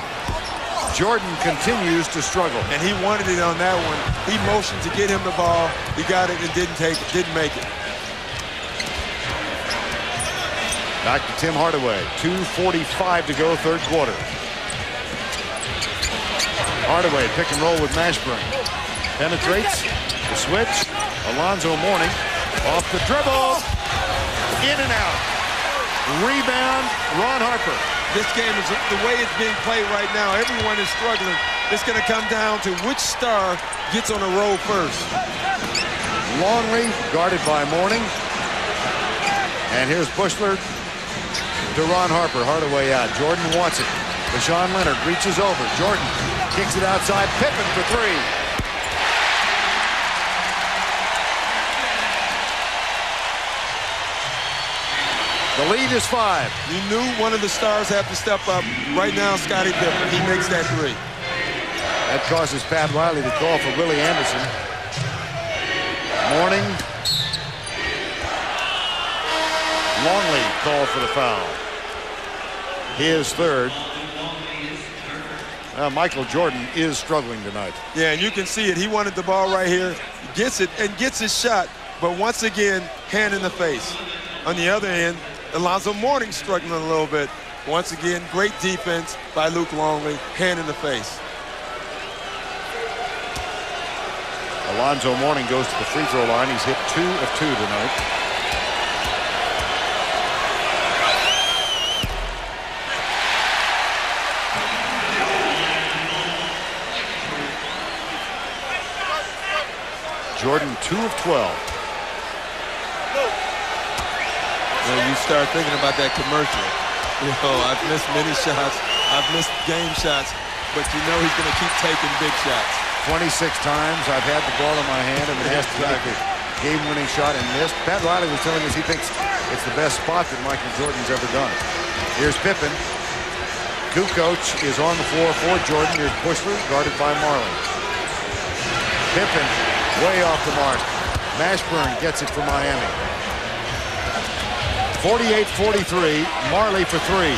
Jordan continues to struggle. And he wanted it on that one. He motioned to get him the ball. He got it and didn't make it. Back to Tim Hardaway. 2:45 to go, third quarter. Hardaway pick and roll with Mashburn. Penetrates. The switch. Alonzo Mourning off the dribble. In and out. Rebound, Ron Harper. This game is the way it's being played right now. Everyone is struggling. It's going to come down to which star gets on a roll first. Longley guarded by Mourning. And here's Bushler to Ron Harper. Hardaway out. Jordan wants it. Deshaun Leonard reaches over. Jordan kicks it outside. Pippen for 3. The lead is 5. You knew one of the stars had to step up. Right now, Scottie Pippen. He makes that 3. That causes Pat Riley to call for Willie Anderson. Mourning. Longley called for the foul. His third. Michael Jordan is struggling tonight. Yeah, and you can see it. He wanted the ball right here. Gets it and gets his shot. But once again, hand in the face. On the other end, Alonzo Mourning struggling a little bit. Once again, great defense by Luke Longley, hand in the face. Alonzo Mourning goes to the free throw line. He's hit 2 of 2 tonight. Jordan 2 of 12. When you start thinking about that commercial, you know, I've missed many shots, I've missed game shots, but you know he's going to keep taking big shots. 26 times I've had the ball in my hand and been asked to make a game-winning shot and missed. Pat Riley was telling us he thinks it's the best spot that Michael Jordan's ever done. Here's Pippen. Kukoc is on the floor for Jordan. Here's Bushler, guarded by Marley. Pippen way off the mark. Mashburn gets it for Miami. 48-43, Marley for 3.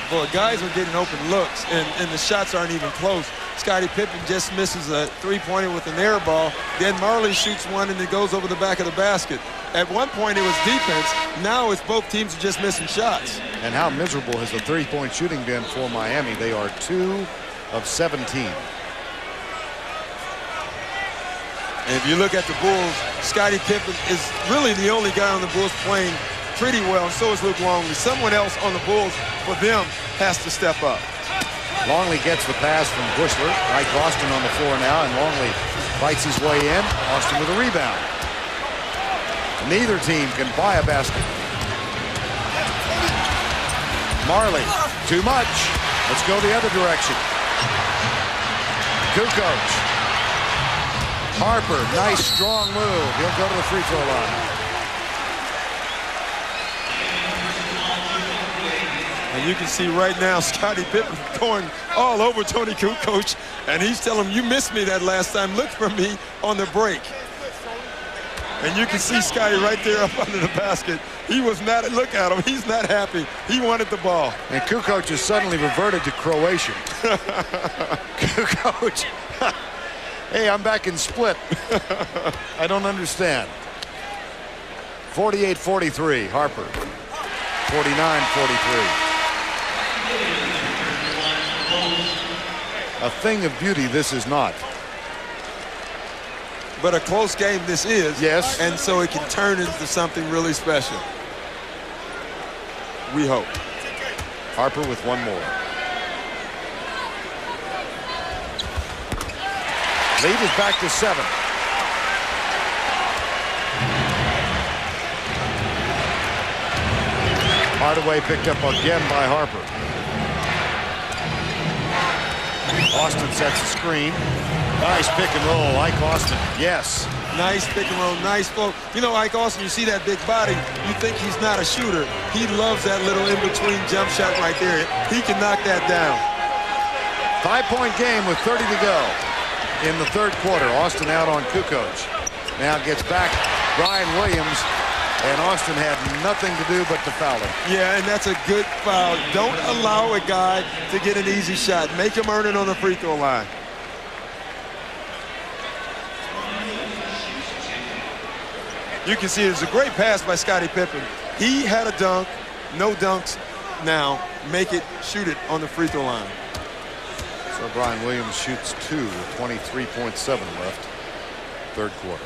Boy, guys are getting open looks, and the shots aren't even close. Scottie Pippen just misses a three-pointer with an air ball. Then Marley shoots one, and it goes over the back of the basket. At one point, it was defense. Now it's both teams are just missing shots. And how miserable has the three-point shooting been for Miami? They are 2 of 17. And if you look at the Bulls, Scottie Pippen is really the only guy on the Bulls playing pretty well, and so is Luke Longley. Someone else on the Bulls, for them, has to step up. Longley gets the pass from Bushler. Mike Austin on the floor now, and Longley fights his way in. Austin with a rebound. Neither team can buy a basket. Marley, too much. Let's go the other direction. Kukoc. Harper, nice strong move. He'll go to the free throw line. And you can see right now Scottie Pippen going all over Tony Kukoc, and he's telling him, you missed me that last time. Look for me on the break. And you can see Scottie right there up under the basket. He was not, look at him, he's not happy. He wanted the ball. And Kukoc has suddenly reverted to Croatian. Kukoc. Hey, I'm back in split. I don't understand. 48-43, Harper. 49-43. A thing of beauty this is not. But a close game this is. Yes. And so it can turn into something really special. We hope. Harper with one more. Lead is back to 7. Hardaway picked up again by Harper. Austin sets a screen. Nice pick and roll. Ike Austin, yes. Nice pick and roll, nice flow. You know, Ike Austin, you see that big body, you think he's not a shooter. He loves that little in-between jump shot right there. He can knock that down. 5-point game with 30 to go in the third quarter. Austin out on Kukoc. Now gets back Brian Williams, and Austin had nothing to do but to foul him. Yeah, and that's a good foul. Don't allow a guy to get an easy shot. Make him earn it on the free throw line. You can see it's a great pass by Scottie Pippen. He had a dunk, no dunks. Now make it, shoot it on the free throw line. So Brian Williams shoots 2 with 23.7 left, third quarter.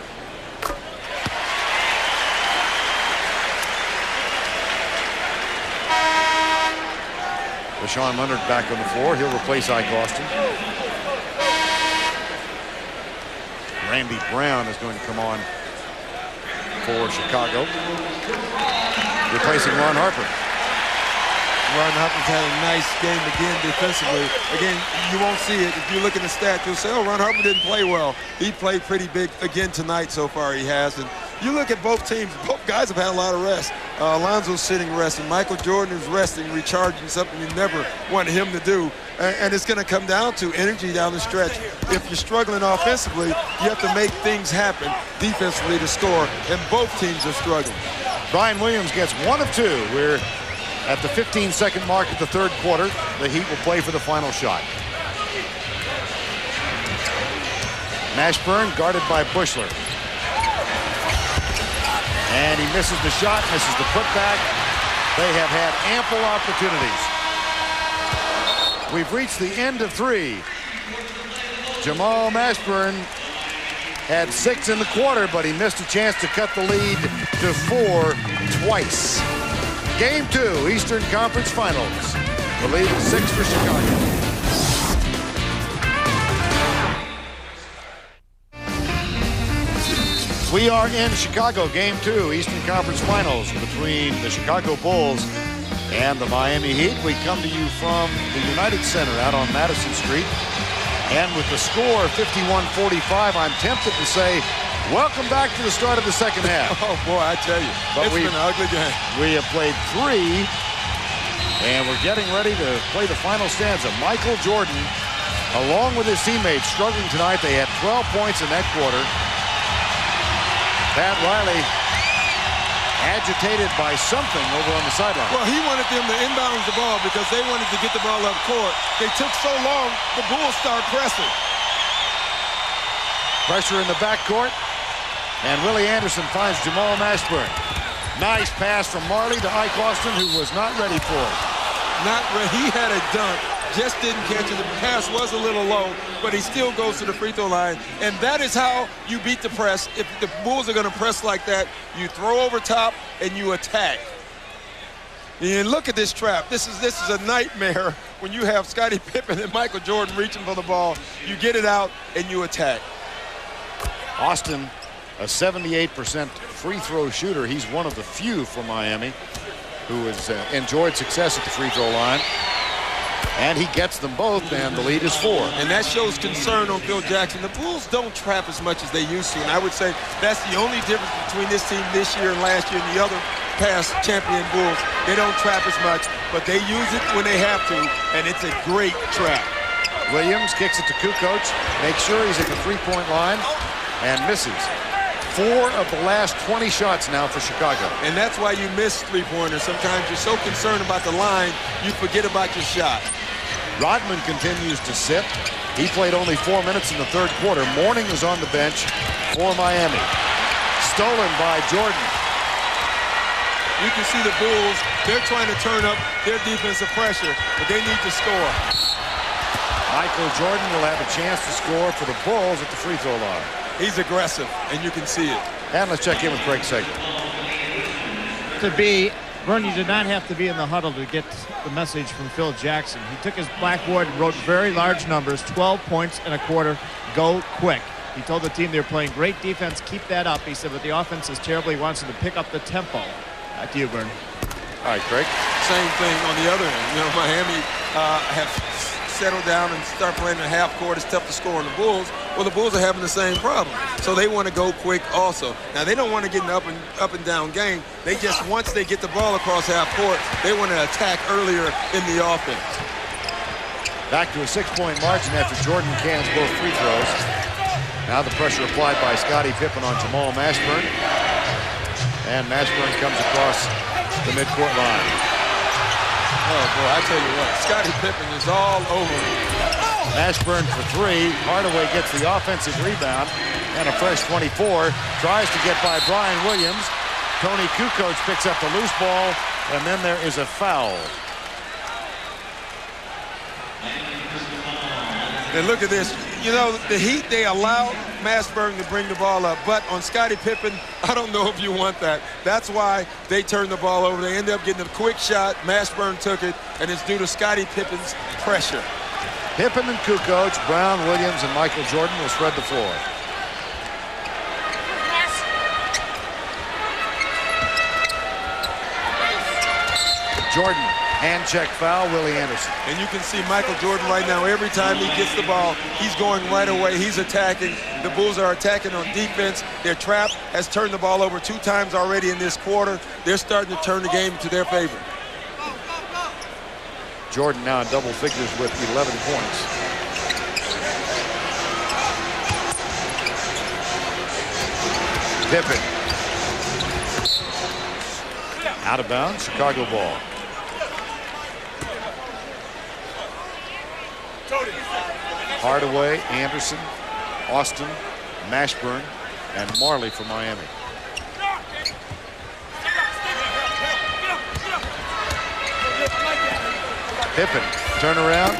Rashawn Leonard back on the floor. He'll replace Ike Austin. Randy Brown is going to come on for Chicago, replacing Ron Harper. Ron Harper's had a nice game again defensively. Again, you won't see it. If you look at the stats, you'll say, oh, Ron Harper didn't play well. He played pretty big again tonight so far, he has. And you look at both teams, both guys have had a lot of rest. Alonzo's sitting resting. Michael Jordan is resting, recharging, something you never want him to do. And it's going to come down to energy down the stretch. If you're struggling offensively, you have to make things happen defensively to score, and both teams are struggling. Brian Williams gets 1 of 2. We're at the 15-second mark of the third quarter. The Heat will play for the final shot. Mashburn guarded by Bushler. And he misses the shot, misses the putback. They have had ample opportunities. We've reached the end of 3. Jamal Mashburn had 6 in the quarter, but he missed a chance to cut the lead to 4 twice. Game 2, Eastern Conference Finals. The lead is 6 for Chicago. We are in Chicago, Game 2, Eastern Conference Finals between the Chicago Bulls and the Miami Heat. We come to you from the United Center out on Madison Street. And with the score 51-45, I'm tempted to say, welcome back to the start of the second half. Oh, boy, I tell you, it's been an ugly game. We have played 3, and we're getting ready to play the final stanza. Michael Jordan, along with his teammates, struggling tonight. They had 12 points in that quarter. Pat Riley agitated by something over on the sideline. Well, he wanted them to inbound the ball because they wanted to get the ball up court. They took so long, the Bulls started pressing. Pressure in the backcourt, and Willie Anderson finds Jamal Mashburn. Nice pass from Marley to Ike Austin, who was not ready for it. He had a dunk, just didn't catch it. The pass was a little low, but he still goes to the free throw line. And that is how you beat the press. If the Bulls are going to press like that, you throw over top and you attack. And look at this trap. This is a nightmare when you have Scottie Pippen and Michael Jordan reaching for the ball. You get it out and you attack. Austin, a 78% free throw shooter. He's one of the few for Miami who has enjoyed success at the free throw line. And he gets them both, and the lead is 4. And that shows concern on Phil Jackson. The Bulls don't trap as much as they used to, and I would say that's the only difference between this team this year and last year and the other past champion Bulls. They don't trap as much, but they use it when they have to, and it's a great trap. Williams kicks it to Kukoc, makes sure he's at the three-point line, and misses. 4 of the last 20 shots now for Chicago. And that's why you miss three-pointers. Sometimes you're so concerned about the line, you forget about your shot. Rodman continues to sit. He played only 4 minutes in the third quarter. Mourning is on the bench for Miami. Stolen by Jordan. You can see the Bulls, they're trying to turn up their defensive pressure, but they need to score. Michael Jordan will have a chance to score for the Bulls at the free throw line. He's aggressive, and you can see it. And let's check in with Craig Sager. Bernie did not have to be in the huddle to get the message from Phil Jackson. He took his blackboard and wrote very large numbers, 12 points in a quarter, go quick. He told the team they're playing great defense, keep that up. He said, but the offense is terrible. He wants them to pick up the tempo. Back to you, Bernie. All right, Craig. Same thing on the other end. You know, Miami have settled down and start playing in half court. It's tough to score on the Bulls. Well, the Bulls are having the same problem. So they want to go quick also. Now, they don't want to get an up and down game. They just, once they get the ball across half court, they want to attack earlier in the offense. Back to a 6-point margin after Jordan cans both free throws. Now the pressure applied by Scottie Pippen on Jamal Mashburn. And Mashburn comes across the midcourt line. Oh, boy, I tell you what, Scottie Pippen is all over him. Mashburn for 3. Hardaway gets the offensive rebound. And a fresh 24. Tries to get by Brian Williams. Tony Kukoc picks up the loose ball. And then there is a foul. And look at this. You know, the Heat, they allow Mashburn to bring the ball up. But on Scottie Pippen, I don't know if you want that. That's why they turned the ball over. They ended up getting a quick shot. Mashburn took it, and it's due to Scottie Pippen's pressure. Pippen and Kukoc, Brown, Williams, and Michael Jordan will spread the floor. Jordan, hand check foul, Willie Anderson. And you can see Michael Jordan right now, every time he gets the ball, he's going right away. He's attacking. The Bulls are attacking on defense. Their trap has turned the ball over 2 times already in this quarter. They're starting to turn the game into their favor. Jordan now in double figures with 11 points. Pippen. Out of bounds, Chicago ball. Hardaway, Anderson, Austin, Mashburn, and Marley for Miami. Pippen, turnaround,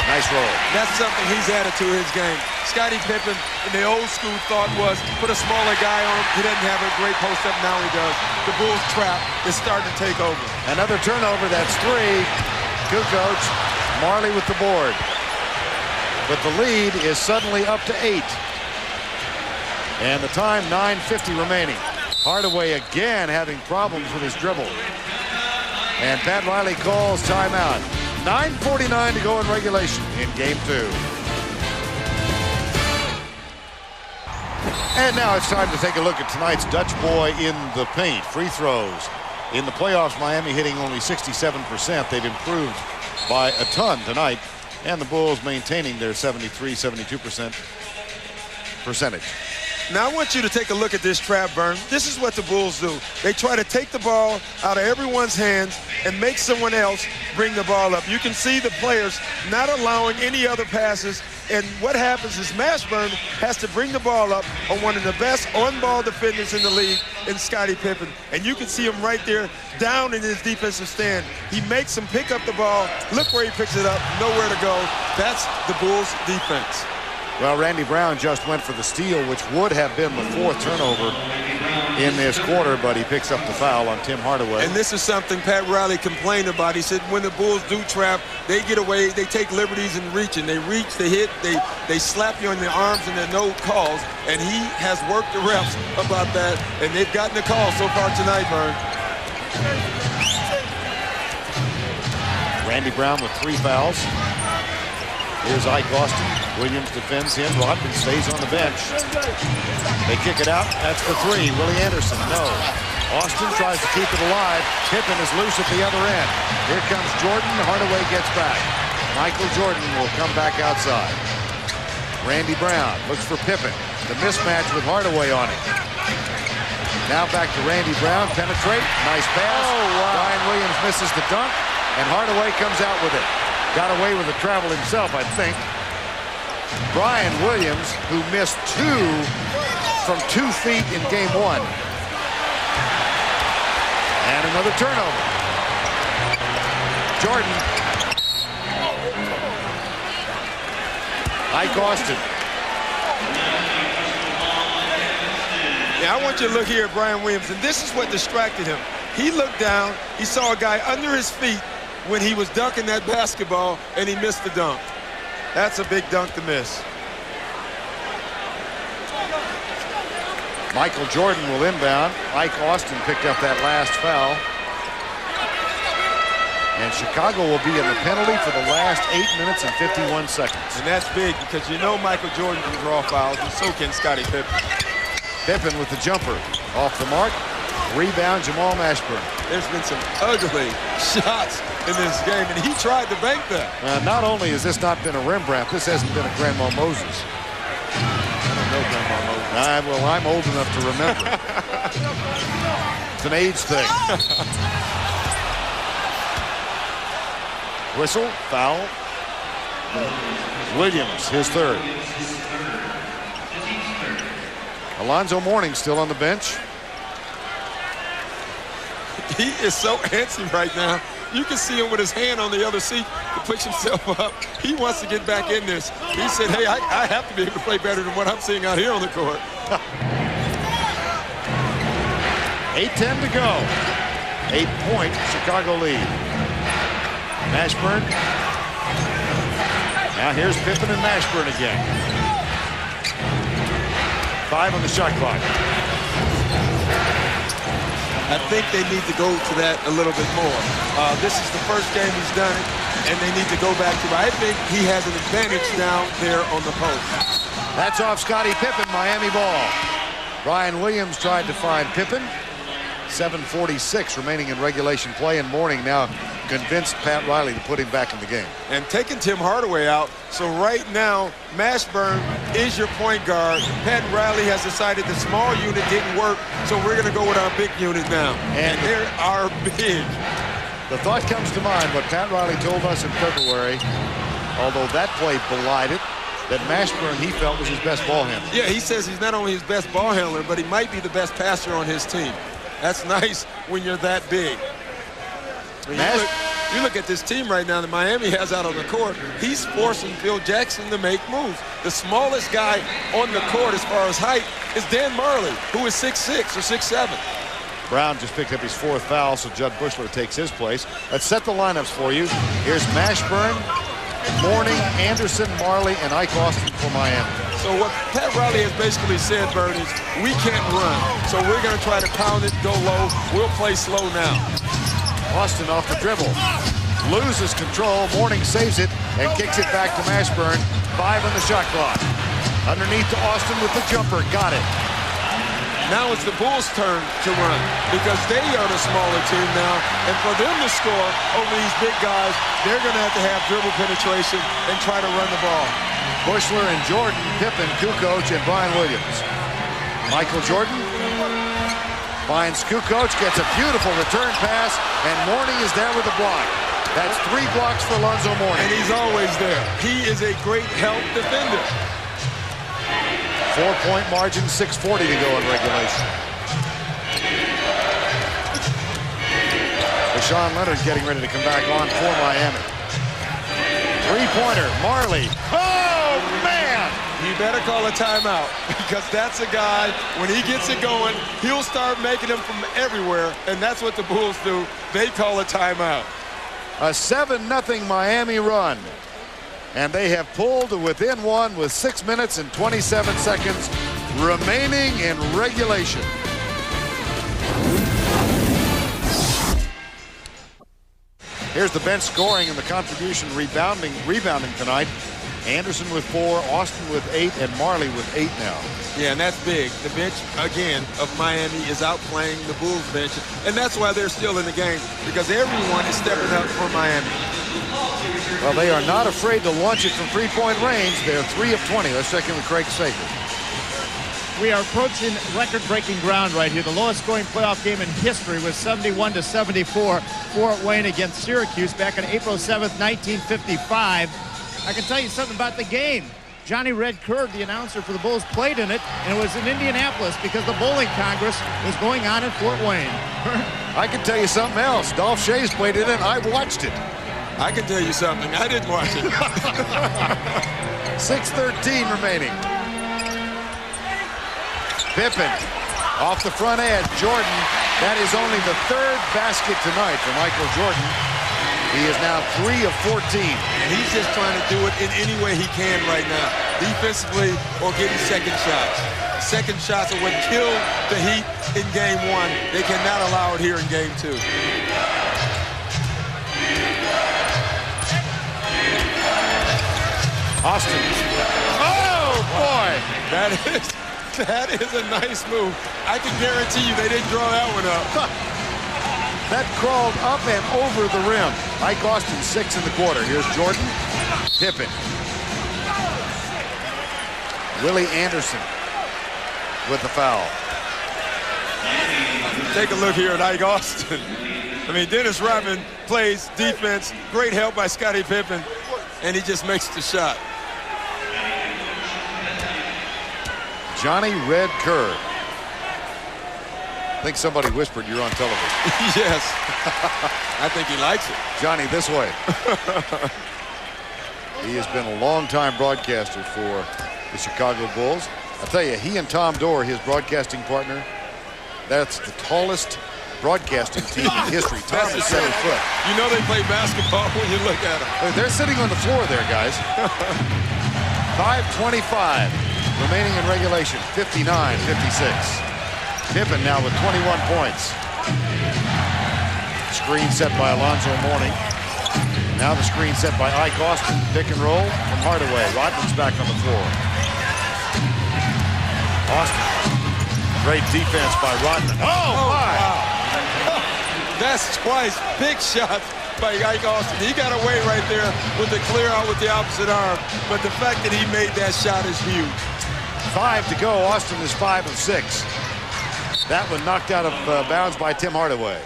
nice roll. That's something he's added to his game. Scottie Pippen, in the old school thought was put a smaller guy on him. He doesn't have a great post-up. Now he does. The Bulls trap is starting to take over. Another turnover, that's 3. Kukoc, Marley with the board. But the lead is suddenly up to 8. And the time, 9:50 remaining. Hardaway again having problems with his dribble. And Pat Riley calls timeout. 9:49 to go in regulation in game 2. And now it's time to take a look at tonight's Dutch boy in the paint. Free throws. In the playoffs, Miami hitting only 67%. They've improved by a ton tonight. And the Bulls maintaining their 73-72% percentage. Now I want you to take a look at this trap, Vern. This is what the Bulls do. They try to take the ball out of everyone's hands and make someone else bring the ball up. You can see the players not allowing any other passes. And what happens is Mashburn has to bring the ball up on one of the best on-ball defenders in the league in Scottie Pippen. And you can see him right there down in his defensive stand. He makes him pick up the ball. Look where he picks it up. Nowhere to go. That's the Bulls' defense. Well, Randy Brown just went for the steal, which would have been the 4th turnover in this quarter, but he picks up the foul on Tim Hardaway. And this is something Pat Riley complained about. He said when the Bulls do trap, they get away, they take liberties in reaching. They reach, they hit, they slap you on the arms and there are no calls. And he has worked the refs about that, and they've gotten the call so far tonight, Vern. Randy Brown with 3 fouls. Here's Ike Austin. Williams defends him. Rodman stays on the bench. They kick it out. That's for 3. Willie Anderson, no. Austin tries to keep it alive. Pippen is loose at the other end. Here comes Jordan. Hardaway gets back. Michael Jordan will come back outside. Randy Brown looks for Pippen. The mismatch with Hardaway on him. Now back to Randy Brown. Penetrate. Nice pass. Oh, wow. Brian Williams misses the dunk, and Hardaway comes out with it. Got away with the travel himself, I think. Brian Williams, who missed 2 from 2 feet in game 1. And another turnover. Jordan. Ike Austin. Yeah, I want you to look here at Brian Williams, and this is what distracted him. He looked down, he saw a guy under his feet when he was dunking that basketball, and he missed the dunk. That's a big dunk to miss. Michael Jordan will inbound. Ike Austin picked up that last foul. And Chicago will be in the penalty for the last 8 minutes and 51 seconds. And that's big because you know Michael Jordan can draw fouls, and so can Scottie Pippen. Pippen with the jumper. Off the mark. Rebound, Jamal Mashburn. There's been some ugly shots in this game, and he tried to bank that. Not only has this not been a Rembrandt, this hasn't been a Grandma Moses. I don't know Grandma Moses. Well, I'm old enough to remember. It's an age thing. Whistle, foul. Williams, his 3rd. Alonzo Mourning still on the bench. He is so antsy right now. You can see him with his hand on the other seat to push himself up. He wants to get back in this. He said, hey, I have to be able to play better than what I'm seeing out here on the court. 8:10 to go. 8-point Chicago lead. Mashburn. Now here's Pippen and Mashburn again. 5 on the shot clock. I think they need to go to that a little bit more. This is the first game he's done it, and they need to go back to it. I think he has an advantage down there on the post. That's off Scottie Pippen, Miami ball. Brian Williams tried to find Pippen. 7:46 remaining in regulation play, and Mourning now convinced Pat Riley to put him back in the game. And taking Tim Hardaway out. So right now, Mashburn is your point guard. Pat Riley has decided the small unit didn't work, so we're going to go with our big unit now. And they are big. The thought comes to mind what Pat Riley told us in February, although that play belied it, that Mashburn he felt was his best ball handler. Yeah, he says he's not only his best ball handler, but he might be the best passer on his team. That's nice when you're that big. You look at this team right now that Miami has out on the court. He's forcing Phil Jackson to make moves. The smallest guy on the court as far as height is Dan Marley, who is 6'6" or 6'7". Brown just picked up his 4th foul, so Judd Bushler takes his place. Let's set the lineups for you. Here's Mashburn, Mourning, Anderson, Marley, and Ike Austin for Miami. So what Pat Riley has basically said, Bert, is we can't run. So we're going to try to pound it, go low. We'll play slow now. Austin off the dribble. Loses control. Mourning saves it and kicks it back to Mashburn. 5 on the shot clock. Underneath to Austin with the jumper. Got it. Now it's the Bulls' turn to run because they are the smaller team now. And for them to score over these big guys, they're going to have dribble penetration and try to run the ball. Bushler and Jordan, Pippen, Kukoc, and Brian Williams. Michael Jordan finds Kukoc, gets a beautiful return pass, and Mourning is there with the block. That's 3 blocks for Lonzo Mourning. And he's always there. He is a great help defender. 4-point margin, 6:40 to go in regulation. Deshaun Leonard getting ready to come back on for Miami. 3-pointer, Marley. Oh, man! You better call a timeout because that's a guy, when he gets it going, he'll start making them from everywhere, and that's what the Bulls do. They call a timeout. A 7-0 Miami run. And they have pulled to within 1 with 6 minutes and 27 seconds remaining in regulation. Here's the bench scoring and the contribution rebounding tonight. Anderson with 4, Austin with 8, and Marley with 8 now. Yeah, and that's big. The bench, again, of Miami is outplaying the Bulls bench, and that's why they're still in the game, because everyone is stepping up for Miami. Well, they are not afraid to launch it from 3-point range. They're 3 of 20. Let's check in with Craig Sager. We are approaching record-breaking ground right here. The lowest scoring playoff game in history was 71-74, Fort Wayne against Syracuse back on April 7th, 1955. I can tell you something about the game. Johnny Red Curd, the announcer for the Bulls, played in it, and it was in Indianapolis because the Bowling Congress was going on in Fort Wayne. I can tell you something else. Dolph Schayes played in it. I watched it. I can tell you something. I didn't watch it. 6:13 remaining. Pippen off the front edge. Jordan. That is only the 3rd basket tonight for Michael Jordan. He is now 3 of 14. And he's just trying to do it in any way he can right now, defensively or getting second shots. Second shots are what killed the Heat in Game 1. They cannot allow it here in Game 2. Austin. Oh, boy. That is a nice move. I can guarantee you they didn't draw that one up. That crawled up and over the rim. Ike Austin 6 in the quarter. Here's Jordan. Pippen. Willie Anderson with the foul. Take a look here at Ike Austin. I mean, Dennis Rodman plays defense. Great help by Scottie Pippen. And he just makes the shot. Johnny Red Curd. I think somebody whispered you're on television. Yes. I think he likes it. Johnny, this way. He has been a long-time broadcaster for the Chicago Bulls. I'll tell you, he and Tom Dorr, his broadcasting partner, that's the tallest broadcasting team in history. Tom is 7 foot. You know they play basketball when you look at them. They're sitting on the floor there, guys. 5:25 remaining in regulation. 59-56. Pippen now with 21 points. Screen set by Alonzo Mourning. Now the screen set by Ike Austin. Pick and roll from Hardaway. Rodman's back on the floor. Austin. Great defense by Rodman. Oh, my! Wow. That's twice. Big shots by Ike Austin. He got away right there with the clear out with the opposite arm. But the fact that he made that shot is huge. 5 to go. Austin is 5 of 6. That one knocked out of bounds by Tim Hardaway.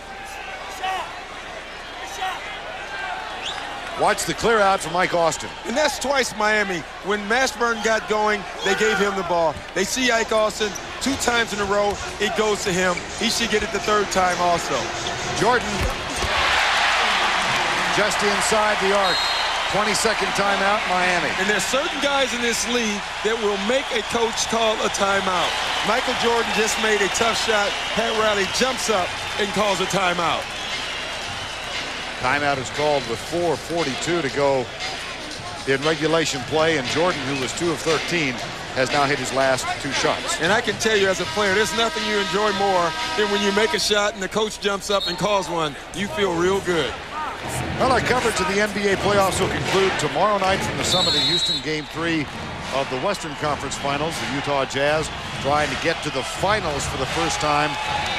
Watch the clear out from Ike Austin. And that's twice Miami. When Mashburn got going, they gave him the ball. They see Ike Austin 2 times in a row. It goes to him. He should get it the 3rd time also. Jordan. just inside the arc. 20-second timeout, Miami. And there's certain guys in this league that will make a coach call a timeout. Michael Jordan just made a tough shot. Pat Riley jumps up and calls a timeout. Timeout is called with 4:42 to go in regulation play, and Jordan, who was 2 of 13, has now hit his last 2 shots. And I can tell you as a player, there's nothing you enjoy more than when you make a shot and the coach jumps up and calls one. You feel real good. Well, our coverage of the NBA playoffs will conclude tomorrow night from the Summit in Houston, Game 3 of the Western Conference Finals. The Utah Jazz trying to get to the finals for the first time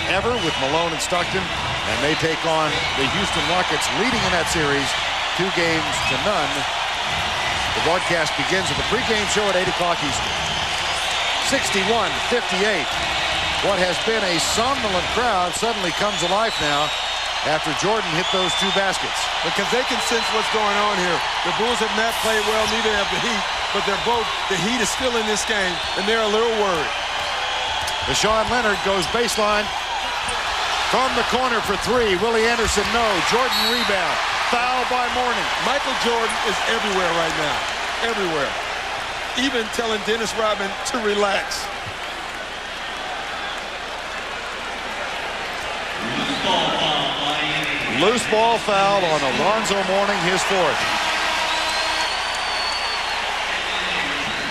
ever with Malone and Stockton, and they take on the Houston Rockets, leading in that series 2 games to none. The broadcast begins at the pregame show at 8 o'clock Eastern. 61-58. What has been a somnolent crowd suddenly comes alive now after Jordan hit those 2 baskets. Because they can sense what's going on here. The Bulls have not played well, neither have the Heat, but the Heat is still in this game, and they're a little worried. Deshaun Leonard goes baseline from the corner for 3. Willie Anderson, no. Jordan rebound. Foul by Mourning. Michael Jordan is everywhere right now. Everywhere. Even telling Dennis Rodman to relax. Loose ball foul on Alonzo Mourning, his 4th.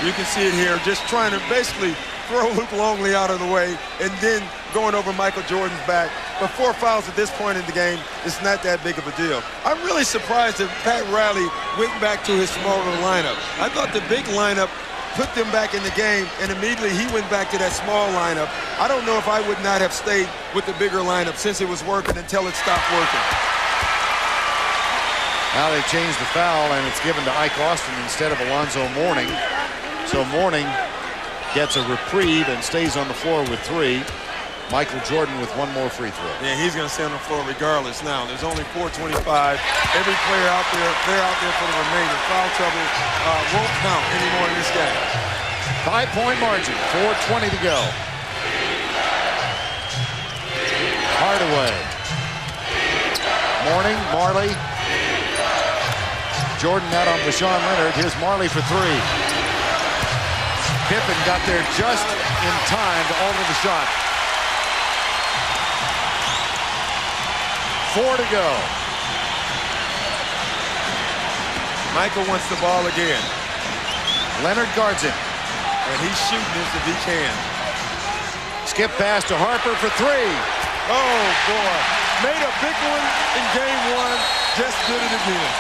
You can see it here, just trying to basically throw Luke Longley out of the way and then going over Michael Jordan's back. But 4 fouls at this point in the game is not that big of a deal. I'm really surprised that Pat Riley went back to his smaller lineup. I thought the big lineup put them back in the game, and immediately he went back to that small lineup. I don't know if I would not have stayed with the bigger lineup since it was working until it stopped working. Now they changed the foul, and it's given to Ike Austin instead of Alonzo Mourning. So Mourning gets a reprieve and stays on the floor with 3. Michael Jordan with 1 more free throw. Yeah, he's going to stay on the floor regardless now. There's only 4:25. Every player out there, they're out there for the remainder. Foul trouble won't count anymore in this game. 5-point margin, 4:20 to go. Hardaway. Mourning, Marley. Jordan out on Deshaun Leonard. Here's Marley for 3. Pippen got there just in time to alter the shot. 4 to go. Michael wants the ball again. Leonard guards him. And he's shooting this if he can. Skip pass to Harper for 3. Oh, boy. Made a big one in game 1. Just did it again.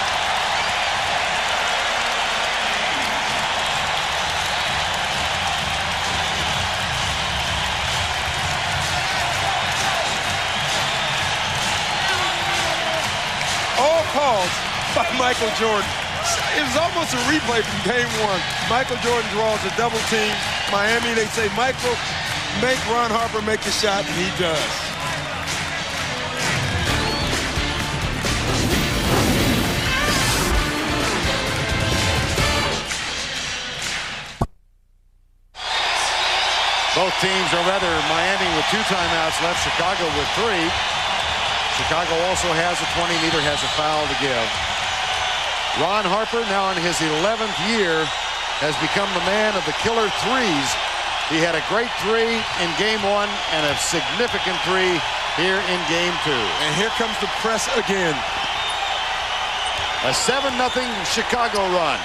All calls by Michael Jordan. It was almost a replay from game 1. Michael Jordan draws a double team. Miami, they say, Michael, make Ron Harper make the shot, and he does. Both teams, or rather Miami with 2 timeouts left, Chicago with 3. Chicago also has a 20, neither has a foul to give. Ron Harper, now in his 11th year, has become the man of the killer threes. He had a great 3 in game 1 and a significant 3 here in game 2. And here comes the press again. A 7-0 Chicago run.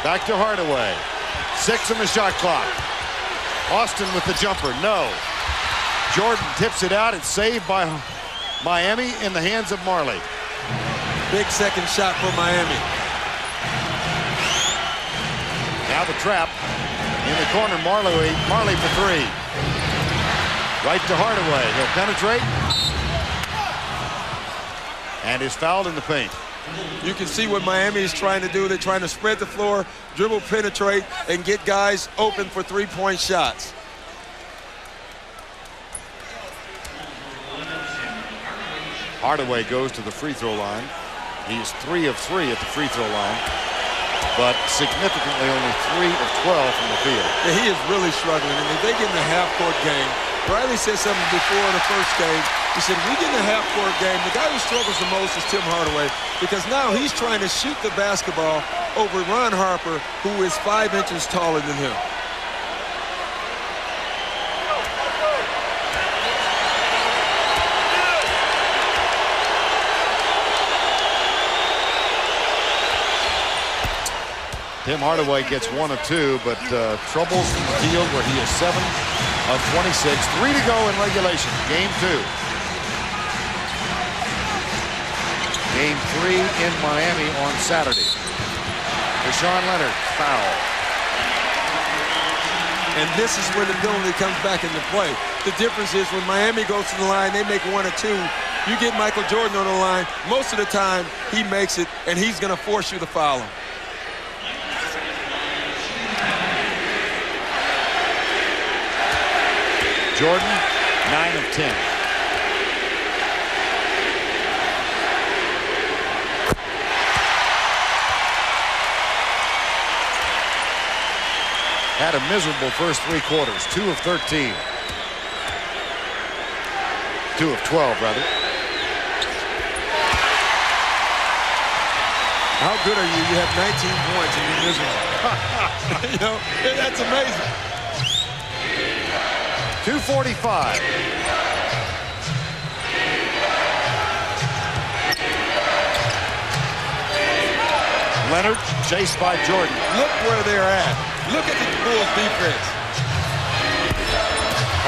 Back to Hardaway. 6 on the shot clock. Austin with the jumper, no. Jordan tips it out. It's saved by Miami in the hands of Marley. Big second shot for Miami. Now the trap. In the corner, Marley for 3. Right to Hardaway. He'll penetrate. And is fouled in the paint. You can see what Miami is trying to do. They're trying to spread the floor, dribble, penetrate, and get guys open for 3-point shots. Hardaway goes to the free throw line. He's 3 of 3 at the free throw line, but significantly only 3 of 12 from the field. Yeah, he is really struggling, and if they get in the half-court game, Riley said something before the first game. He said, we get in a half-court game. The guy who struggles the most is Tim Hardaway because now he's trying to shoot the basketball over Ron Harper, who is 5 inches taller than him. Tim Hardaway gets 1 of 2, but troubles from the field where he is 7 of 26. 3 to go in regulation. Game 2. Game 3 in Miami on Saturday. Deshaun Leonard, foul. And this is where the penalty comes back into play. The difference is when Miami goes to the line, they make 1 or 2. You get Michael Jordan on the line, most of the time he makes it, and he's going to force you to foul him. Jordan, 9 of 10. Had a miserable first 3 quarters. 2 of 13. 2 of 12, rather. How good are you? You have 19 points and you're miserable. You know, that's amazing. 2:45. Leonard chased by Jordan. Look where they're at. Look at the Bulls defense.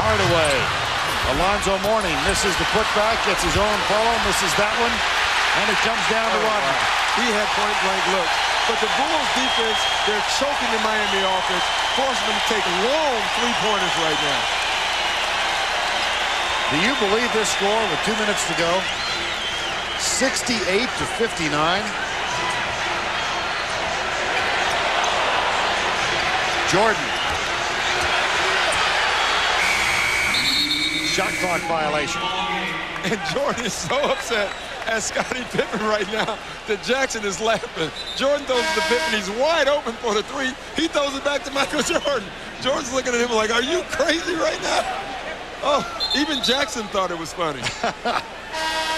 Hardaway. Alonzo Mourning misses the putback, gets his own follow, misses that one, and it comes down to Rodman. He had point-blank looks. But the Bulls defense, they're choking the Miami offense, forcing them to take long three-pointers right now. Do you believe this score with 2 minutes to go? 68 to 59. Jordan. Shot clock violation. And Jordan is so upset at Scottie Pippen right now that Jackson is laughing. Jordan throws it to Pippen. He's wide open for the 3. He throws it back to Michael Jordan. Jordan's looking at him like, are you crazy right now? Oh, even Jackson thought it was funny.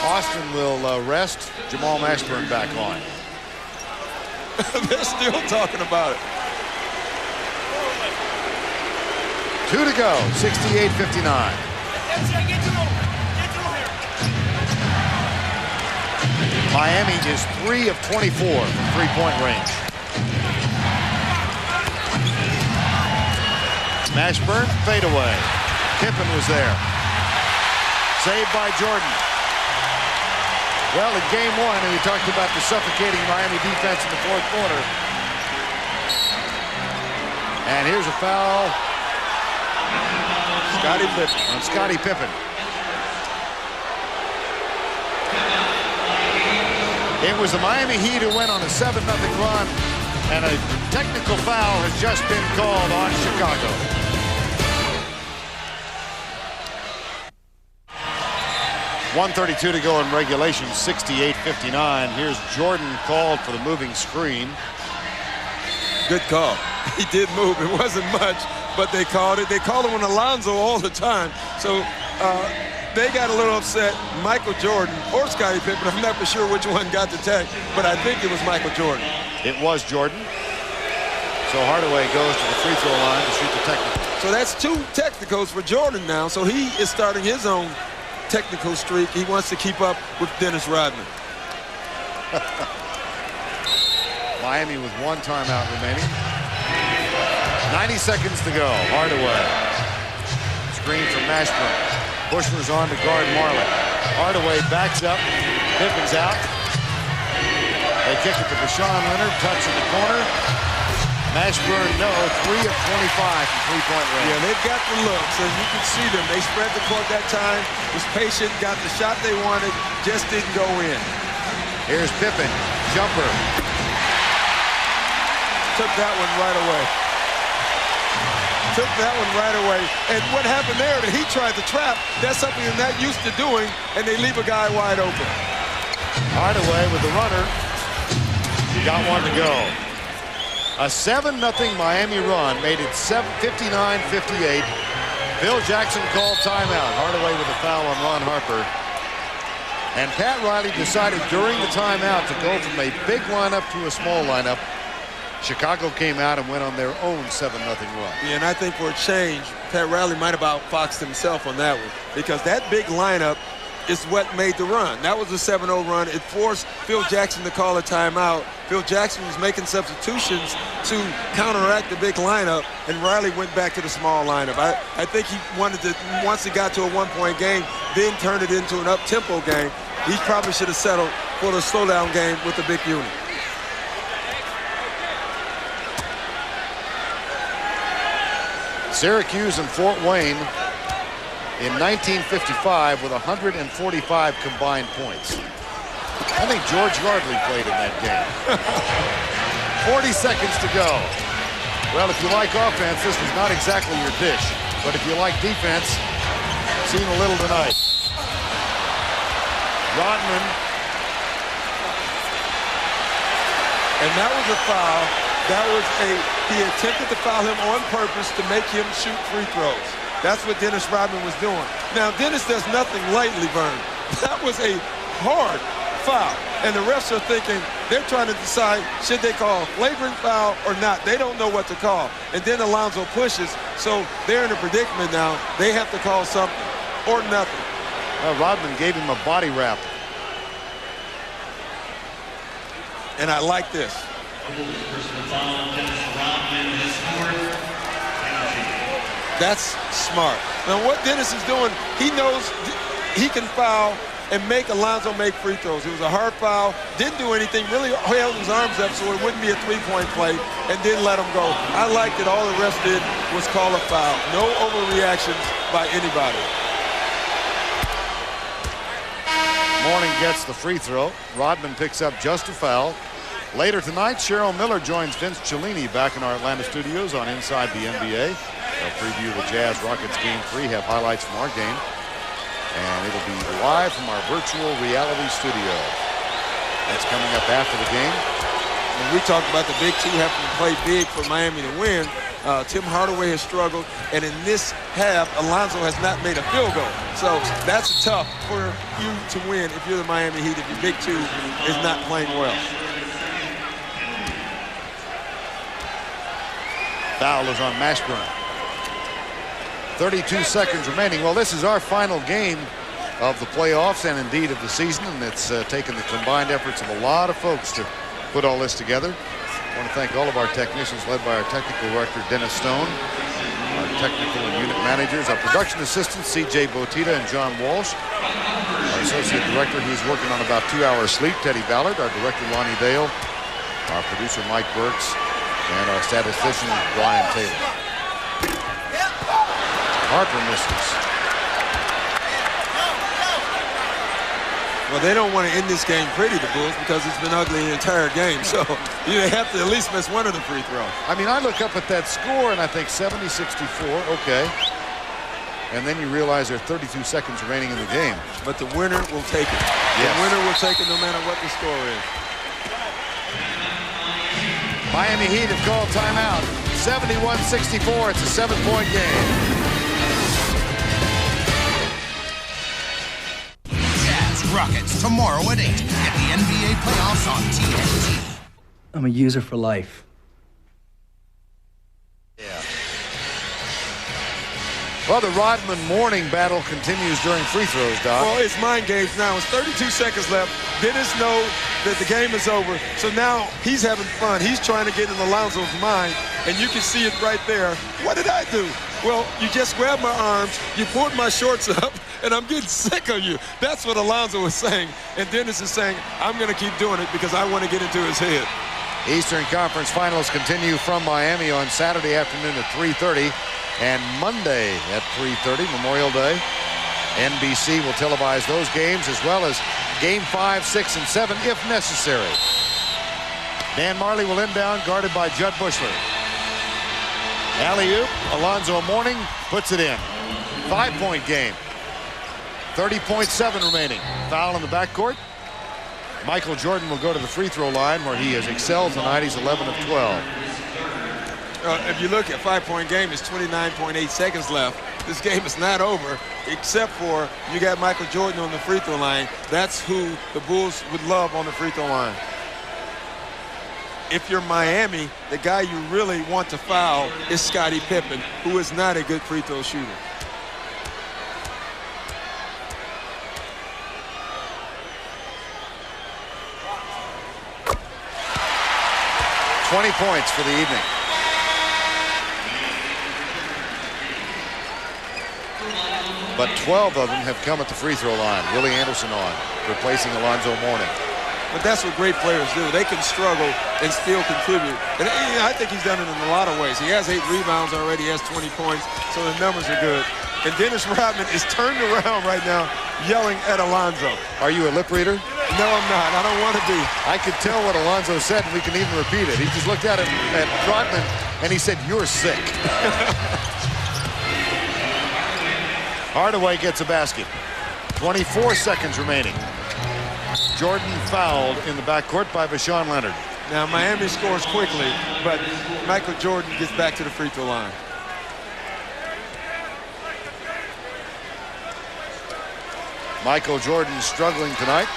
Austin will rest. Jamal Mashburn back on. They're still talking about it. 2 to go, 68-59. Miami is 3 of 24 from three-point range. Mashburn, fadeaway. Pippen was there. Saved by Jordan. Well, in game 1, and we talked about the suffocating Miami defense in the fourth quarter. And here's a foul. Scottie Pippen. On Scottie Pippen. It was the Miami Heat who went on a 7-0 run, and a technical foul has just been called on Chicago. .132 to go in regulation, 68-59. Here's Jordan called for the moving screen. Good call. He did move. It wasn't much, but they called it. They call him on Alonzo all the time. So they got a little upset. Michael Jordan or Scottie Pippen, I'm not for sure which one got the tech, but I think it was Michael Jordan. It was Jordan. So Hardaway goes to the free throw line to shoot the technical. So that's 2 technicals for Jordan now. So he is starting his own technical streak. He wants to keep up with Dennis Rodman. Miami with 1 timeout remaining. 90 seconds to go. Hardaway. Screen from Mashburn. Bushler's on to guard Marley. Hardaway backs up. Pippen's out. They kick it to Deshaun Leonard. Touch in the corner. Mashburn, no. 3 of 25 from three-point range. Yeah, they've got the looks, and you can see them. They spread the court that time, was patient, got the shot they wanted, just didn't go in. Here's Pippen. Jumper. Took that one right away. Took that one right away. And what happened there, that he tried to trap, that's something they're not used to doing, and they leave a guy wide open. Hardaway with the runner. Got 1 to go. A 7-0 Miami run made it 59-58. Phil Jackson called timeout. Hardaway with a foul on Ron Harper. And Pat Riley decided during the timeout to go from a big lineup to a small lineup. Chicago came out and went on their own 7-0 run. Yeah, and I think for a change, Pat Riley might have outfoxed himself on that one, because that big lineup is what made the run. That was a 7-0 run. It forced Phil Jackson to call a timeout. Phil Jackson was making substitutions to counteract the big lineup, and Riley went back to the small lineup. I think he wanted to, once it got to a one-point game, then turn it into an up-tempo game. He probably should have settled for the slowdown game with the big unit. Syracuse and Fort Wayne in 1955 with 145 combined points. I think George Yardley played in that game. 40 seconds to go. Well, if you like offense, this was not exactly your dish. But if you like defense, seen a little tonight. Rodman. And that was a foul. He attempted to foul him on purpose to make him shoot free throws. That's what Dennis Rodman was doing. Now, Dennis does nothing lightly, Vern. That was a hard foul. And the refs are thinking, they're trying to decide, should they call a flagrant foul or not? They don't know what to call. And then Alonzo pushes, so they're in a predicament now. They have to call something or nothing. Rodman gave him a body wrap. And I like this. That's smart. Now what Dennis is doing, he knows he can foul and make Alonzo make free throws. It was a hard foul, didn't do anything, really held his arms up so it wouldn't be a three-point play, and didn't let him go. I like that all the refs did was call a foul. No overreactions by anybody. Mourning gets the free throw. Rodman picks up just a foul. Later tonight, Cheryl Miller joins Vince Cellini back in our Atlanta studios on Inside the NBA. They'll preview the Jazz Rockets Game 3, have highlights from our game. And it'll be live from our virtual reality studio. That's coming up after the game. When we talked about the Big Two having to play big for Miami to win, Tim Hardaway has struggled, and in this half, Alonzo has not made a field goal. So that's tough for you to win if you're the Miami Heat, if your Big Two is not playing well. Foul is on Mashburn. 32 seconds remaining. Well, this is our final game of the playoffs and indeed of the season, and it's taken the combined efforts of a lot of folks to put all this together. I want to thank all of our technicians, led by our technical director, Dennis Stone, our technical and unit managers, our production assistants, C.J. Botita and John Walsh, our associate director, who's working on about 2 hours sleep, Teddy Ballard, our director, Lonnie Dale, our producer, Mike Burks, and our statistician, Brian Taylor. Harper misses. Well, they don't want to end this game pretty, the Bulls, because it's been ugly the entire game. So you have to at least miss one of the free throws. I mean, I look up at that score and I think 70-64, okay. And then you realize there are 32 seconds remaining in the game. But the winner will take it. Yes. The winner will take it no matter what the score is. Miami Heat have called timeout. 71-64. It's a 7-point game. Jazz Rockets tomorrow at 8. Get the NBA playoffs on TNT. I'm a user for life. Yeah. Well, the Rodman Mourning battle continues during free throws, Doc. Well, it's mind games now. It's 32 seconds left. Dennis knows that the game is over. So now he's having fun. He's trying to get in Alonzo's mind, and you can see it right there. What did I do? Well, you just grabbed my arms, you pulled my shorts up, and I'm getting sick of you. That's what Alonzo was saying. And Dennis is saying, I'm going to keep doing it because I want to get into his head. Eastern Conference Finals continue from Miami on Saturday afternoon at 3:30 and Monday at 3:30, Memorial Day. NBC will televise those games as well as Game 5, 6, and 7 if necessary. Dan Marley will inbound, guarded by Judd Bushler. Alley-oop, Alonzo Mourning puts it in. 5-point game. 30.7 remaining. Foul in the backcourt. Michael Jordan will go to the free throw line where he has excelled tonight. He's 11 of 12. If you look at 5-point game, it's 29.8 seconds left. This game is not over, except for you got Michael Jordan on the free throw line. That's who the Bulls would love on the free throw line. If you're Miami, the guy you really want to foul is Scottie Pippen, who is not a good free throw shooter. $20 points for the evening. But 12 of them have come at the free throw line. Willie Anderson on, replacing Alonzo Mourning. But that's what great players do. They can struggle and still contribute. And I think he's done it in a lot of ways. He has 8 rebounds already. He has 20 points, so the numbers are good. And Dennis Rodman is turned around right now yelling at Alonzo. Are you a lip reader? No, I'm not. I don't want to be. I could tell what Alonzo said, and we can even repeat it. He just looked at Rodman, and he said, "You're sick." Hardaway gets a basket. 24 seconds remaining. Jordan fouled in the backcourt by Vashawn Leonard. Now, Miami scores quickly, but Michael Jordan gets back to the free throw line. Michael Jordan struggling tonight.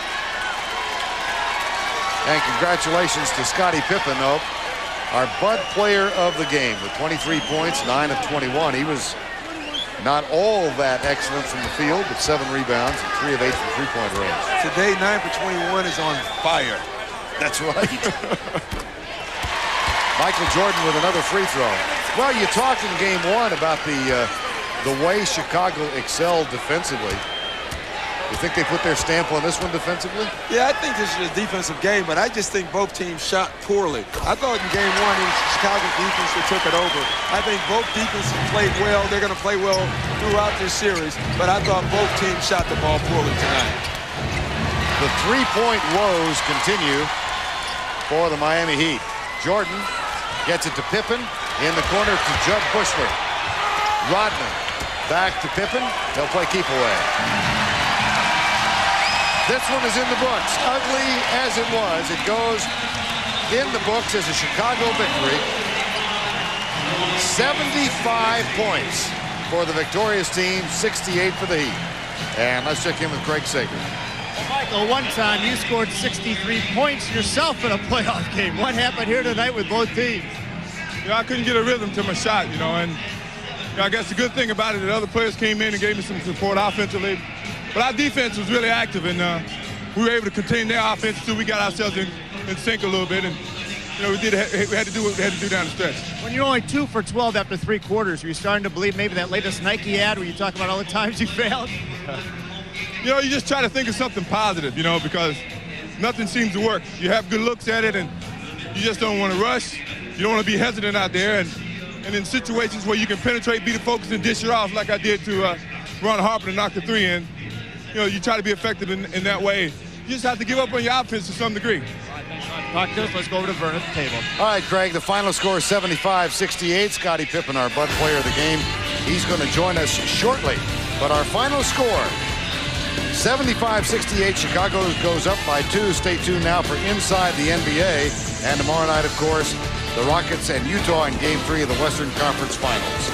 And congratulations to Scottie Pippen, though, our Bud player of the game with 23 points, 9 of 21. He was not all that excellent from the field, but 7 rebounds and 3 of 8 from three-point range. Today, 9 for 21 is on fire. That's right. Michael Jordan with another free throw. Well, you talked in game 1 about the way Chicago excelled defensively. You think they put their stamp on this one defensively? Yeah, I think this is a defensive game, but I just think both teams shot poorly. I thought in game 1 it was Chicago's defense that took it over. I think both defenses played well. They're going to play well throughout this series, but I thought both teams shot the ball poorly tonight. The three-point woes continue for the Miami Heat. Jordan gets it to Pippen in the corner to Judd Bushler. Rodman back to Pippen. They'll play keep away. This one is in the books. Ugly as it was, it goes in the books as a Chicago victory. 75 points for the victorious team, 68 for the Heat. And let's check in with Craig Sager. Well, Michael, one time you scored 63 points yourself in a playoff game. What happened here tonight with both teams? You know, I couldn't get a rhythm to my shot, you know, and you know, I guess the good thing about it, that other players came in and gave me some support offensively. But our defense was really active, and we were able to contain their offense too. We got ourselves in sync a little bit, and you know, we had to do what we had to do down the stretch. When you're only 2 for 12 after 3 quarters, were you starting to believe maybe that latest Nike ad where you talk about all the times you failed? You know, you just try to think of something positive, you know, because nothing seems to work. You have good looks at it, and you just don't want to rush. You don't want to be hesitant out there, and in situations where you can penetrate, be the focus, and dish it off like I did to Ron Harper to knock the 3 in. You know, you try to be effective in that way. You just have to give up on your offense to some degree. Talk to us. Let's go over to Vern at the table. All right, Craig, the final score is 75-68. Scottie Pippen, our Bud player of the game. He's going to join us shortly. But our final score, 75-68. Chicago goes up by 2. Stay tuned now for Inside the NBA. And tomorrow night, of course, the Rockets and Utah in Game 3 of the Western Conference Finals.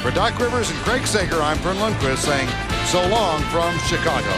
For Doc Rivers and Craig Sager, I'm Vern Lundquist saying so long from Chicago.